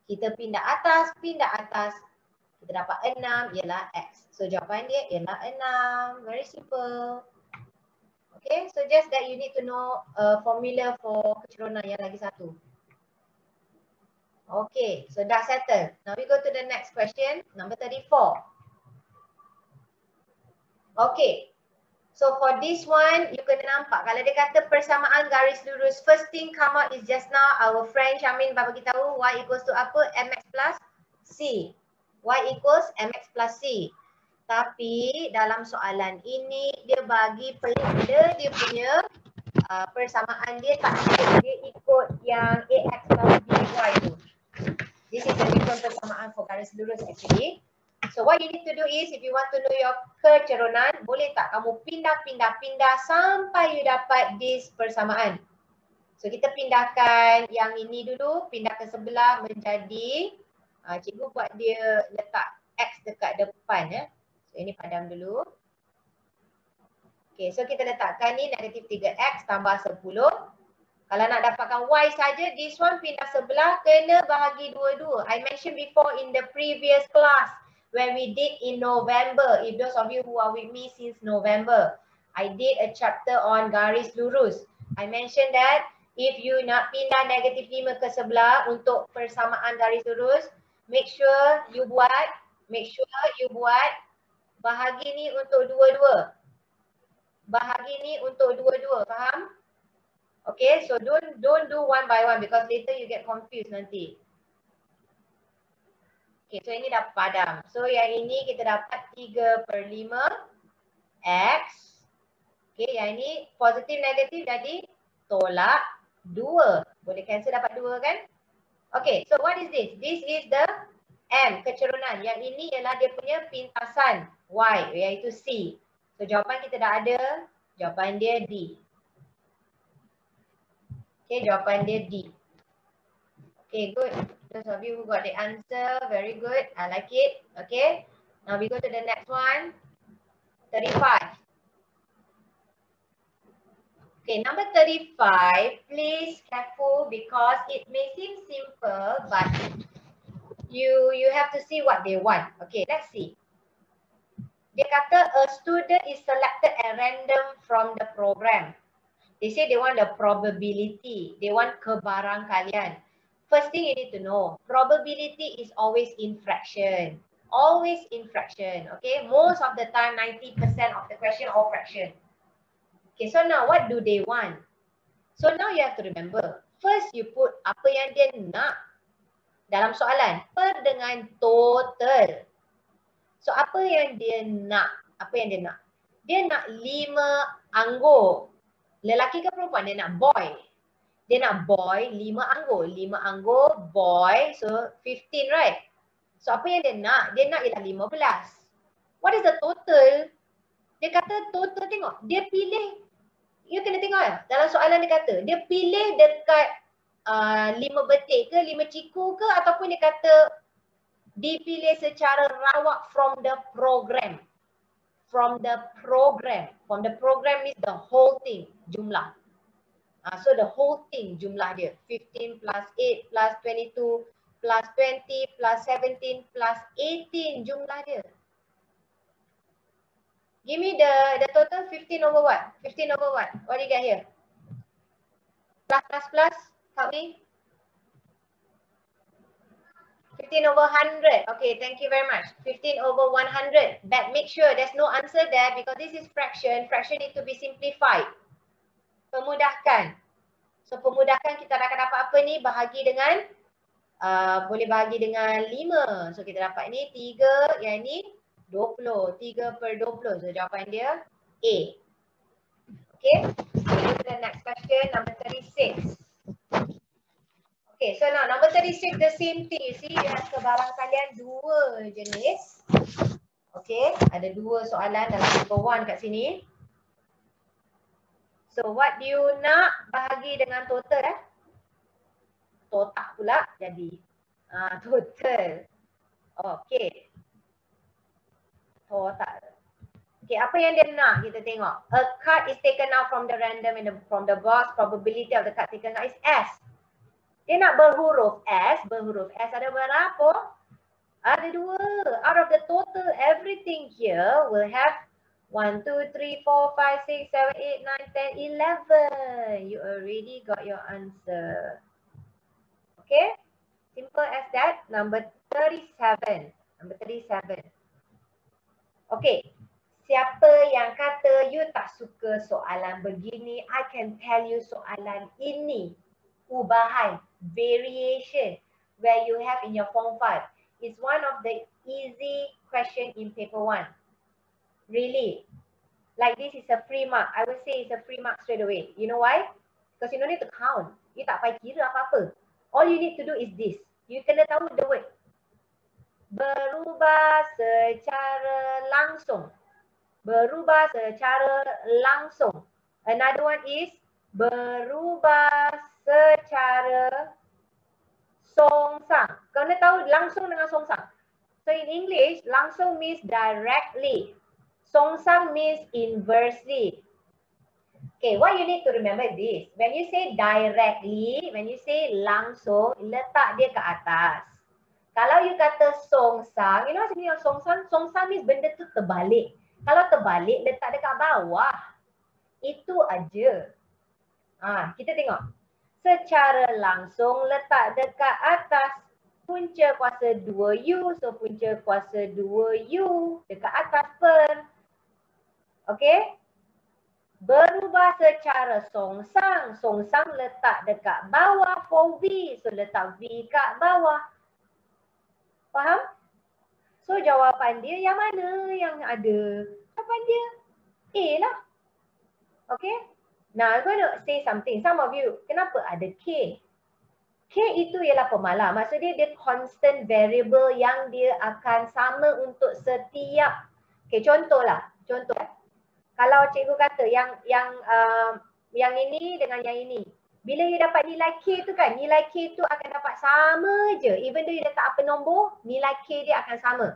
[SPEAKER 1] Kita pindah atas. Kita dapat 6 ialah X. So jawapan dia ialah 6. Very simple. Okay, so just that you need to know formula for kecerunan yang lagi satu. Okay, so dah settle. Now we go to the next question, number 34. Okay, so for this one, you kena nampak kalau dia kata persamaan garis lurus, first thing come out is just now our friend Syamin bagi tahu Y equals to apa? MX plus C. Y equals MX plus C. Tapi dalam soalan ini dia bagi pelik dia punya persamaan dia tak ikut. Dia ikut yang AX plus BY tu. This is a different persamaan for garis lurus actually. So what you need to do is, if you want to know your kecerunan, boleh tak kamu pindah sampai you dapat this persamaan. So kita pindahkan yang ini dulu, pindah ke sebelah menjadi, cikgu buat dia letak X dekat depan ya. So ini padam dulu. Okay, so kita letakkan ni negatif 3X tambah 10. Kalau nak dapatkan Y saja, this one pindah sebelah, kena bahagi 2-2. I mentioned before in the previous class when we did in November. If those of you who are with me since November, I did a chapter on garis lurus. I mentioned that if you nak pindah negatif 5 ke sebelah untuk persamaan garis lurus, make sure you buat bahagi ni untuk 2-2. Bahagi ni untuk 2-2, faham? Okay, so don't do one by one because later you get confused nanti. Okay, so ini dah padam. So yang ini kita dapat 3/5 X. Okay, yang ini positif negatif jadi tolak 2. Boleh cancel dapat 2 kan? Okay, so what is this? This is the M, kecerunan. Yang ini ialah dia punya pintasan Y, iaitu C. So jawapan kita dah ada, jawapan dia D. Okay, jawapan dia D. Okay, good. Those of you who got the answer, very good. I like it. Okay, now we go to the next one. 35. Okay, number 35. Please careful because it may seem simple, but you have to see what they want. Okay, let's see. Dia kata a student is selected at random from the program. They say they want the probability. They want kebarangkalian. First thing you need to know, probability is always in fraction. Always in fraction, okay? Most of the time, 90% of the question all fraction. Okay, so now what do they want? So now you have to remember, first you put apa yang dia nak dalam soalan, per dengan total. So apa yang dia nak? Apa yang dia nak? Dia nak 5 anggur. Lelaki ke perempuan? Dia nak boy. Dia nak boy 5 anggur. 5 anggur, boy. So 15, right? So apa yang dia nak? Dia nak ialah 15. What is the total? Dia kata total, tengok. Dia pilih, you kena tengok ya. Dalam soalan dia kata, dia pilih dekat 5 betik ke, 5 ciku ke, ataupun dia kata dipilih secara rawak from the program. From the program. From the program means the whole thing, jumlah. So the whole thing jumlah dia. 15 plus 8 plus 22 plus 20 plus 17 plus 18 jumlah dia. Give me the total 15 over what? 15 over what? What do you get here? Plus plus plus. Help me. 15 over 100. Okay, thank you very much. 15 over 100. But make sure there's no answer there because this is fraction. Fraction need to be simplified. Pemudahkan. So pemudahkan kita akan dapat apa ni? Bahagi dengan, boleh bahagi dengan 5. So kita dapat ni 3, yang ni 20. 3 per 20. So jawapan dia A. Okay, so go to the next question, number 36. Okay, so now number 36, the same thing. You see, you have kebarang kalian 2 jenis. Okay, ada 2 soalan dalam paper 1 kat sini. So what do you nak bahagi dengan total Total pula jadi. Total. Okay. Total. Okay, apa yang dia nak kita tengok. A card is taken out from the random from the box. Probability of the card taken out is S. Dia nak berhuruf S. Berhuruf S ada berapa? Ada 2. Out of the total, everything here will have 1, 2, 3, 4, 5, 6, 7, 8, 9, 10, 11. You already got your answer. Okay? Simple as that. Number 37. Number 37. Okay. Siapa yang kata you tak suka soalan begini, I can tell you soalan ini. Ubahan, variation, where you have in your form 5. It's one of the easy question in paper 1. Really. Like this is a free mark. I will say it's a free mark straight away. You know why? Because you don't need to count. You tak payah kira apa-apa. All you need to do is this. You kena tahu the word. Berubah secara langsung. Berubah secara langsung. Another one is berubah secara songsang. Kena tahu langsung dengan songsang. So in English, langsung means directly. Songsang means inversely. Okay, what you need to remember is this. When you say directly, when you say langsung, letak dia ke atas. Kalau you kata songsang, you know what's the meaning of songsang? Songsang means benda tu terbalik. Kalau terbalik, letak dekat bawah. Itu aja. Kita tengok. Secara langsung letak dekat atas. Punca kuasa 2U. So punca kuasa 2U dekat atas per. Okay. Berubah secara songsang. Songsang letak dekat bawah for V. So letak V kat bawah. Faham? So jawapan dia yang mana yang ada? Jawapan dia A lah. Okay. Now I'm going to say something. Some of you, kenapa ada K? K itu ialah pemalas. Maksudnya dia constant variable yang dia akan sama untuk setiap. Okay, contohlah. Contoh. Kalau cikgu kata yang ini dengan yang ini. Bila you dapat nilai K tu kan, nilai K tu akan dapat sama je. Even though you letak apa nombor, nilai K dia akan sama.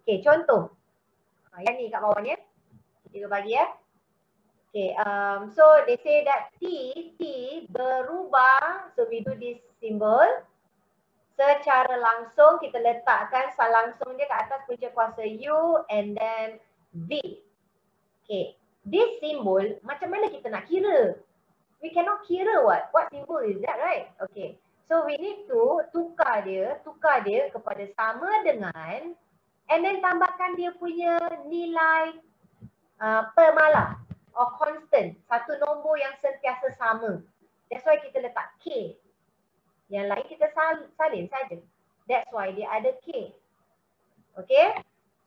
[SPEAKER 1] Okay, contoh. Yang ni kat bawah ni. Cikgu bagi ya. Okay, so they say that T berubah. So we do this symbol. Secara langsung kita letakkan langsung dia kat atas punca kuasa U and then V. Okay, this symbol macam mana kita nak kira? We cannot kira what symbol is that, right? Okay, so we need to tukar dia kepada sama dengan and then tambahkan dia punya nilai pemalas or constant, satu nombor yang sentiasa sama. That's why kita letak K. Yang lain kita salin saja. That's why dia ada K. Okay,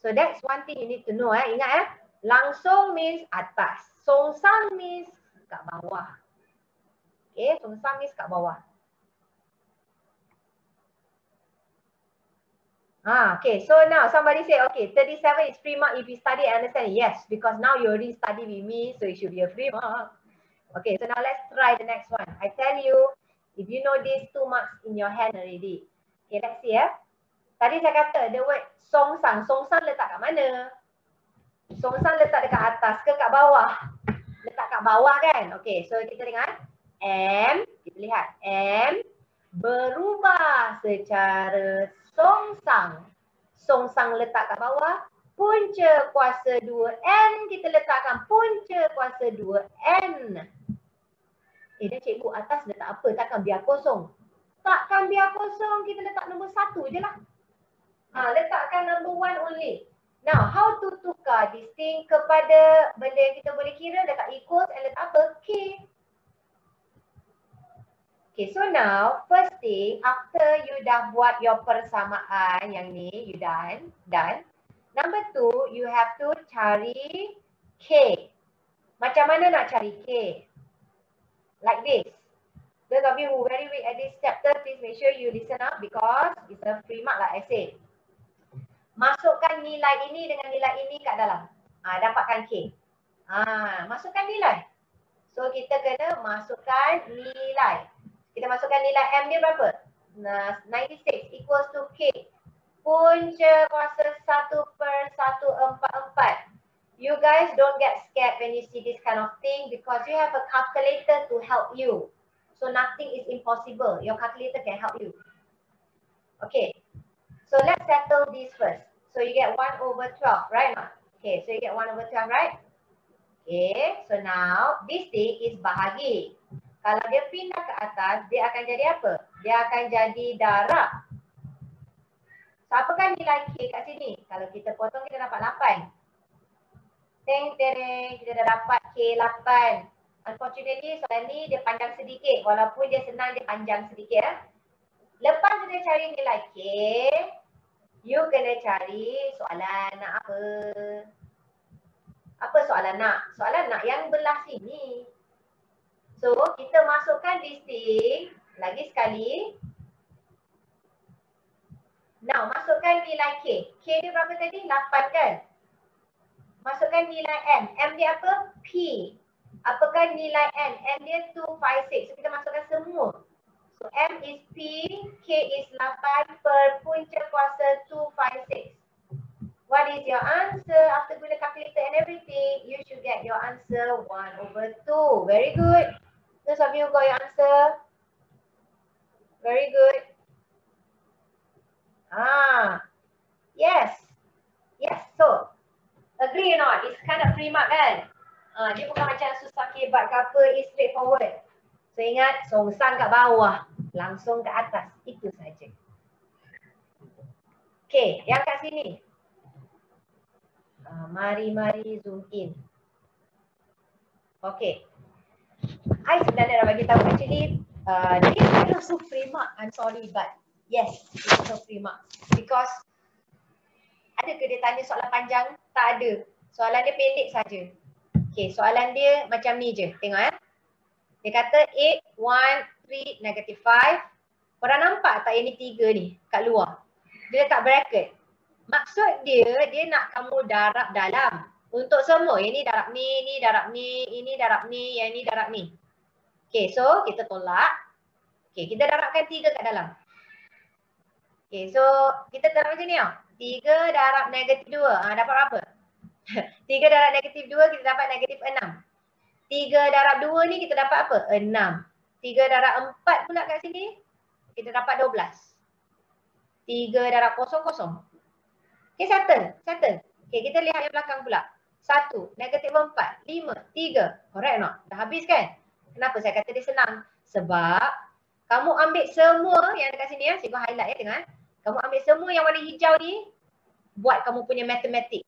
[SPEAKER 1] so that's one thing you need to know. Ingat langsung means atas, songsang means kat bawah. Okay, songsang means kat bawah. Okay, so now somebody say, okay, 37 is free mark if you study and understand. Yes, because now you already study with me, so it should be a free mark. Okay, so now let's try the next one. I tell you, if you know these 2 marks in your hand already. Okay, let's see ya. Tadi saya kata the word songsang. Songsang letak kat mana? Songsang letak dekat atas ke kat bawah? Letak kat bawah kan? Okay, so kita dengar. M, kita lihat. M berubah secara songsang. Songsang letak kat bawah. Punca kuasa 2N kita letakkan punca kuasa 2N. Dan cikgu atas letak apa? Takkan biar kosong. Takkan biar kosong, kita letak nombor 1 je lah. Letakkan number 1 only. Now, how to tukar this thing kepada benda yang kita boleh kira, letak equals and letak apa? K. Okay, so now, first thing, after you dah buat your persamaan yang ni, you done. Number 2, you have to cari K. Macam mana nak cari K? Like this. Those of you who very weak at this chapter, please make sure you listen up because it's a free mark like I said. Masukkan nilai ini dengan nilai ini kat dalam. Dapatkan K. Masukkan nilai. So kita kena masukkan nilai. Kita masukkan nilai M dia berapa? 96 equals to K. Punca kuasa 1/144. You guys don't get scared when you see this kind of thing because you have a calculator to help you. So nothing is impossible. Your calculator can help you. Okay. So let's settle this first. So you get 1/12, right? Okay, so you get 1/12, right? Okay, so now this thing is bahagi. Kalau dia pindah ke atas, dia akan jadi apa? Dia akan jadi darab. So apakah nilai K kat sini? Kalau kita potong, kita dapat 8. Teng-tereng, kita dah dapat K 8. Unfortunately, soalan ni dia panjang sedikit. Walaupun dia senang, dia panjang sedikit. Lepas kita cari nilai K, you kena cari soalan nak apa? Apa soalan nak? Soalan nak yang belah sini. So, kita masukkan this thing. Lagi sekali. Now, masukkan nilai K. K dia berapa tadi? 8 kan? Masukkan nilai M. M dia apa? P. Apakah nilai N? N dia 256. So, kita masukkan semua. So, M is P, K is 8 per punca kuasa 256. What is your answer? After guna calculator and everything, you should get your answer 1/2. Very good. Those of you got your answer? Very good. Yes. Yes, so. Agree or not? It's kind of free mark kan? Dia bukan macam susah kebat ke apa, it's straightforward. So ingat, songsang kat bawah, langsung ke atas. Itu saja. Okay, yang kat sini. Mari zoom in. Okay. I sebenarnya dah bagi tahu actually, this is also free mark. I'm sorry but yes, it's also free mark. Because ada ke dia tanya soalan panjang? Tak ada. Soalan dia pendek saja. Okay, soalan dia macam ni je. Tengok . Dia kata 8, 1, 3, -5. Korang nampak tak yang ni 3 ni kat luar? Dia letak bracket. Maksud dia nak kamu darab dalam. Untuk semua. Yang ni darab ni, ni darab ni, ini darab ni, yang ni darab ni. Okay, so kita tolak. Okay, kita darabkan 3 kat dalam. Okay, so kita darab macam ni . 3 darab -2. Dapat berapa? 3 darab -2 kita dapat -6. 3 darab 2 ni kita dapat apa? 6. 3 darab 4 pula kat sini kita dapat 12. 3 darab 0, 0. Okay, settle. Okay, kita lihat yang belakang pula. 1, -4, 5, 3. Correct tak? Dah habis kan? Kenapa saya kata dia senang? Sebab kamu ambil semua yang dekat sini ya. Cikgu highlight ya, tengok . Kamu ambil semua yang warna hijau ni, buat kamu punya matematik.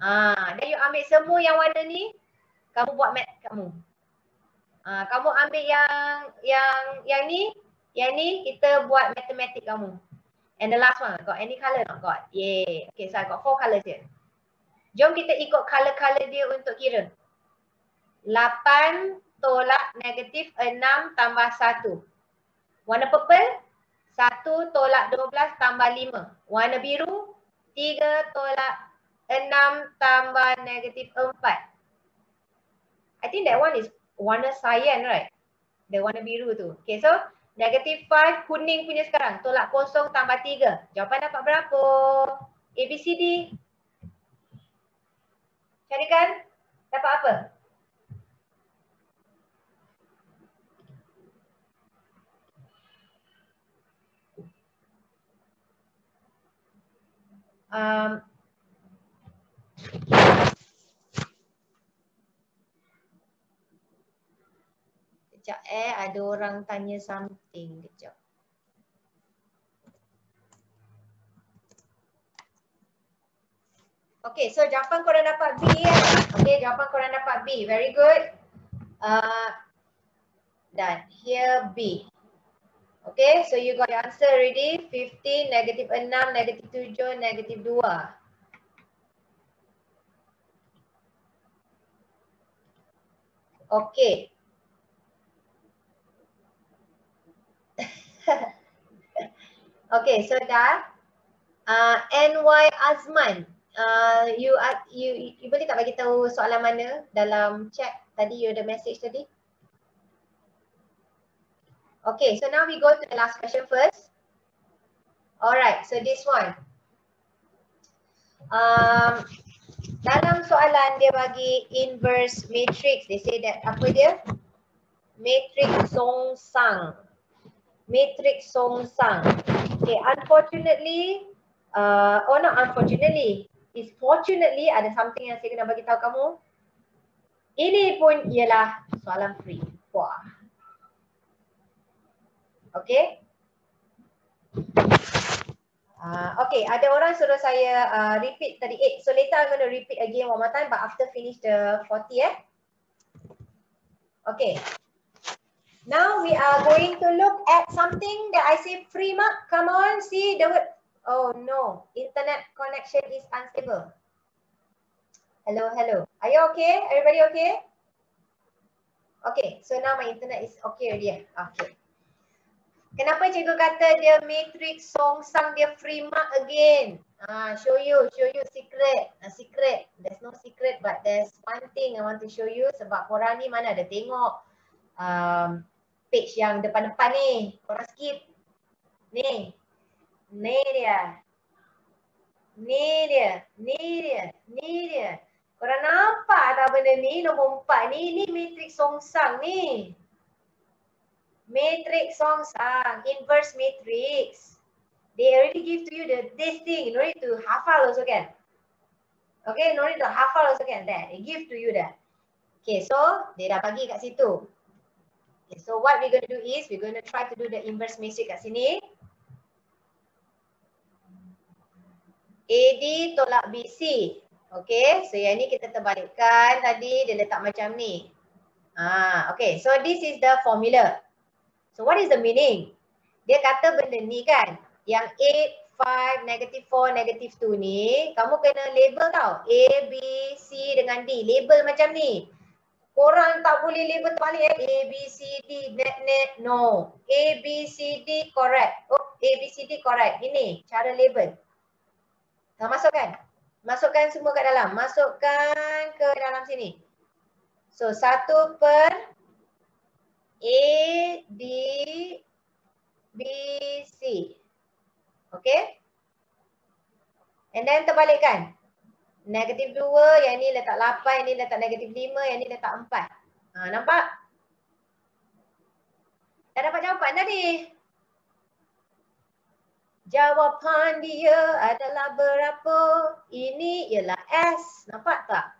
[SPEAKER 1] Dan you ambil semua yang warna ni, kamu buat math kamu. Kamu ambil yang ni kita buat matematik kamu. And the last one, got any color not? Got. Yay. Okay, so I got 4 colors here. Jom kita ikut color-color dia untuk kira. 8 tolak -6 tambah 1. Warna purple, 1 tolak 12 tambah 5. Warna biru, 3 tolak 6 tambah negatif 4. I think that one is warna cyan, right? The warna biru tu. Okay, so negatif 5 kuning punya sekarang. Tolak 0 tambah 3. Jawapan dapat berapa? A, B, C, D. Carikan. Dapat apa? Kejap ada orang tanya something. Kejap. Okay, so jawapan korang dapat B ya. Okay, jawapan korang dapat B. Very good. Dan here B. Okay, so you got your answer already. 15, negatif 6, negatif 7, negatif 2. Okay. Okay, so dah. NY Azman. You boleh tak bagi tahu soalan mana dalam chat tadi, you ada message tadi? Okay, so now we go to the last question first. Alright, so this one. Dalam soalan dia bagi inverse matrix. They say that apa dia? Matrix songsang. Matrix songsang. Okay, unfortunately, not unfortunately, is fortunately ada something yang saya kena bagi tahu kamu. Ini pun ialah soalan free. Wah. Okay. Okay, ada orang suruh saya repeat 38. So later I'm going to repeat again one more time, but after finish the 40 Okay. Now we are going to look at something that I say free mark. Come on, see the word. Oh no, internet connection is unstable. Hello, hello. Are you okay? Everybody okay? Okay, so now my internet is okay already. Okay. Kenapa cikgu kata dia matrix songsang, dia free mark again? Show you secret. Secret. There's no secret, but there's one thing I want to show you. Sebab korang ni mana ada tengok page yang depan-depan ni. Korang skip. Ni. Ni dia. Ni dia. Ni dia. Ni dia. Korang nampak tak benda ni? Nombor 4 ni. Ni matrix songsang ni. Matrix songsang, inverse matrix. They already give to you this thing. No need to hafal also can. Okay, no need to hafal also can. There, they give to you that. Okay, so they dah bagi kat situ. Okay, so what we're going to do is we're going to try to do the inverse matrix kat sini. AD tolak BC. Okay, so yang ni kita terbalikkan tadi, dia letak macam ni. Okay, so this is the formula. So what is the meaning? Dia kata benda ni kan, yang 8, 5, negative 4, negative 2 ni, kamu kena label tau. A, B, C dengan D. Label macam ni. Korang tak boleh label terbalik A, B, C, D, net, no. A, B, C, D, correct. Oh, A, B, C, D, correct. Ini cara label. Masukkan. Masukkan semua kat dalam. Masukkan ke dalam sini. So, 1 per A, D, B, C. Okay. And then terbalikkan. Negatif 2, yang ni letak 8, yang ni letak negatif 5, yang ni letak 4. Nampak? Dah dapat jawapan tadi. Jawapan dia adalah berapa? Ini ialah S. Nampak tak?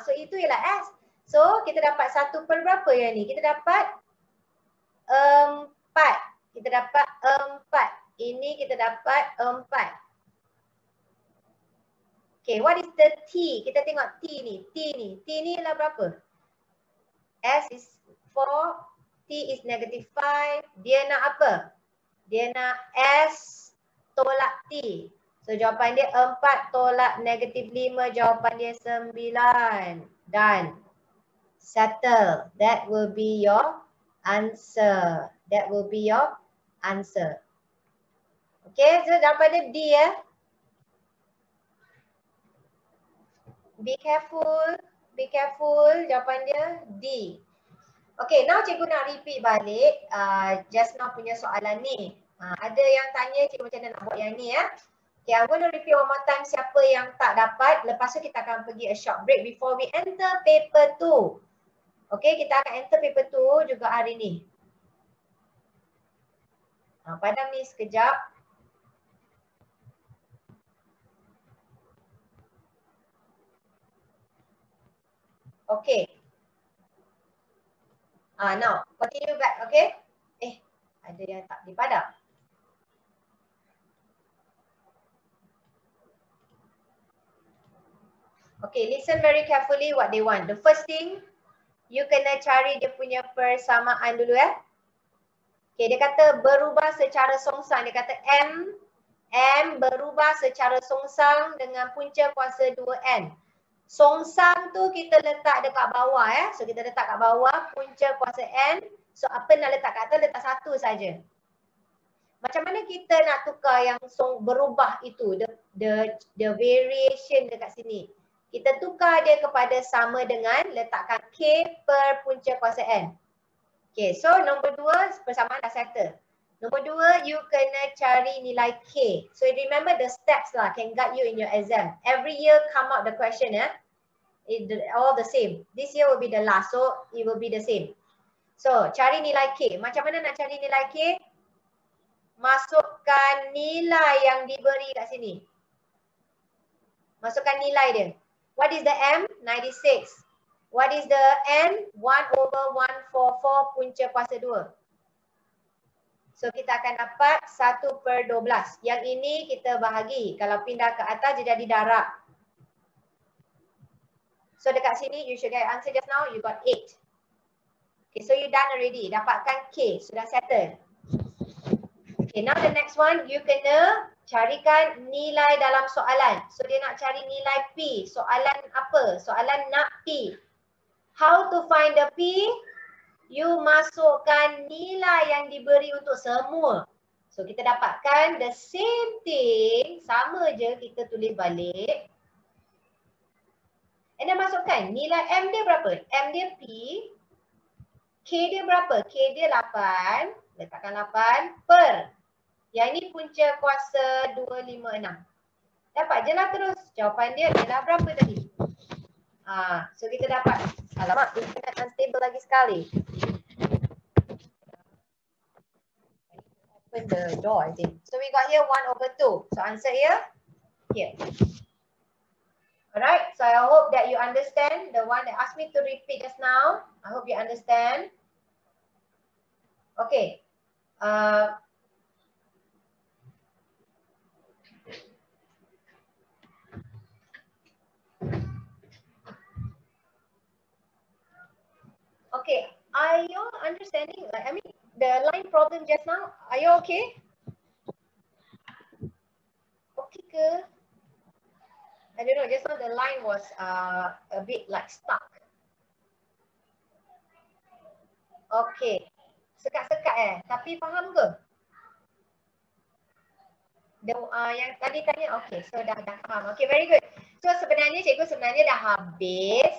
[SPEAKER 1] So itu ialah S. So kita dapat 1 per berapa yang ni? Kita dapat 4. Kita dapat 4. Ini kita dapat 4. Okay, what is the T? Kita tengok T ni. T ni ialah berapa? S is 4. T is negative 5. Dia nak apa? Dia nak S tolak T. So jawapan dia 4 tolak negatif 5. Jawapan dia 9. Done. Settle. That will be your answer. That will be your answer. Okay, so daripada D ya. Be careful. Be careful. Jawapan dia D. Okay, now cikgu nak repeat balik just now punya soalan ni. Ada yang tanya cikgu macam mana nak buat yang ni ya. Okay, I'm going to repeat one more time siapa yang tak dapat. Lepas tu kita akan pergi a short break before we enter paper 2. Okay, kita akan enter paper 2 juga hari ni. Padam ni sekejap. Okay. Now, continue back, okay? Ada yang tak dipadam. Okay, listen very carefully what they want. The first thing, you kena cari dia punya persamaan dulu ya. Okay, dia kata berubah secara songsang. Dia kata M berubah secara songsang dengan punca kuasa 2N. Songsang tu kita letak dekat bawah ya. So kita letak kat bawah punca kuasa N. So apa nak letak kat atas, letak satu saja. Macam mana kita nak tukar yang berubah itu, the variation dekat sini. Kita tukar dia kepada sama dengan letakkan K per punca kuasa N. Okay, so nombor 2 persamaan dah settle. Nombor 2, you kena cari nilai K. So remember the steps lah can guide you in your exam. Every year come out the question ya. All the same. This year will be the last, so it will be the same. So cari nilai K. Macam mana nak cari nilai K? Masukkan nilai yang diberi kat sini. Masukkan nilai dia. What is the M? 96. What is the N? 1/144 punca kuasa 2. So kita akan dapat 1/12. Yang ini kita bahagi. Kalau pindah ke atas dia jadi darab. So dekat sini you should get answer just now. You got 8. Okay, so you done already. Dapatkan K. Sudah settle. Okay, now the next one, you kena carikan nilai dalam soalan. So dia nak cari nilai P. Soalan apa? Soalan nak P. How to find the P? You masukkan nilai yang diberi untuk semua. So kita dapatkan the same thing. Sama je kita tulis balik. And then masukkan nilai M dia berapa? M dia P. K dia berapa? K dia 8. Letakkan 8 per. Yang ini punca kuasa 256. Dapat je lah terus. Jawapan dia adalah berapa tadi? So kita dapat. Alamak, internet unstable lagi sekali. Open the door I think. So we got here 1/2. So answer here. Alright, so I hope that you understand the one that asked me to repeat just now. I hope you understand. Okay. Okay, are you understanding? I mean, the line problem just now, are you okay? Okay ke? I don't know, just now the line was a bit like stuck. Okay, sekat-sekat tapi faham ke? Yang tadi tanya, okay, so dah faham. Okay, very good. So sebenarnya cikgu dah habis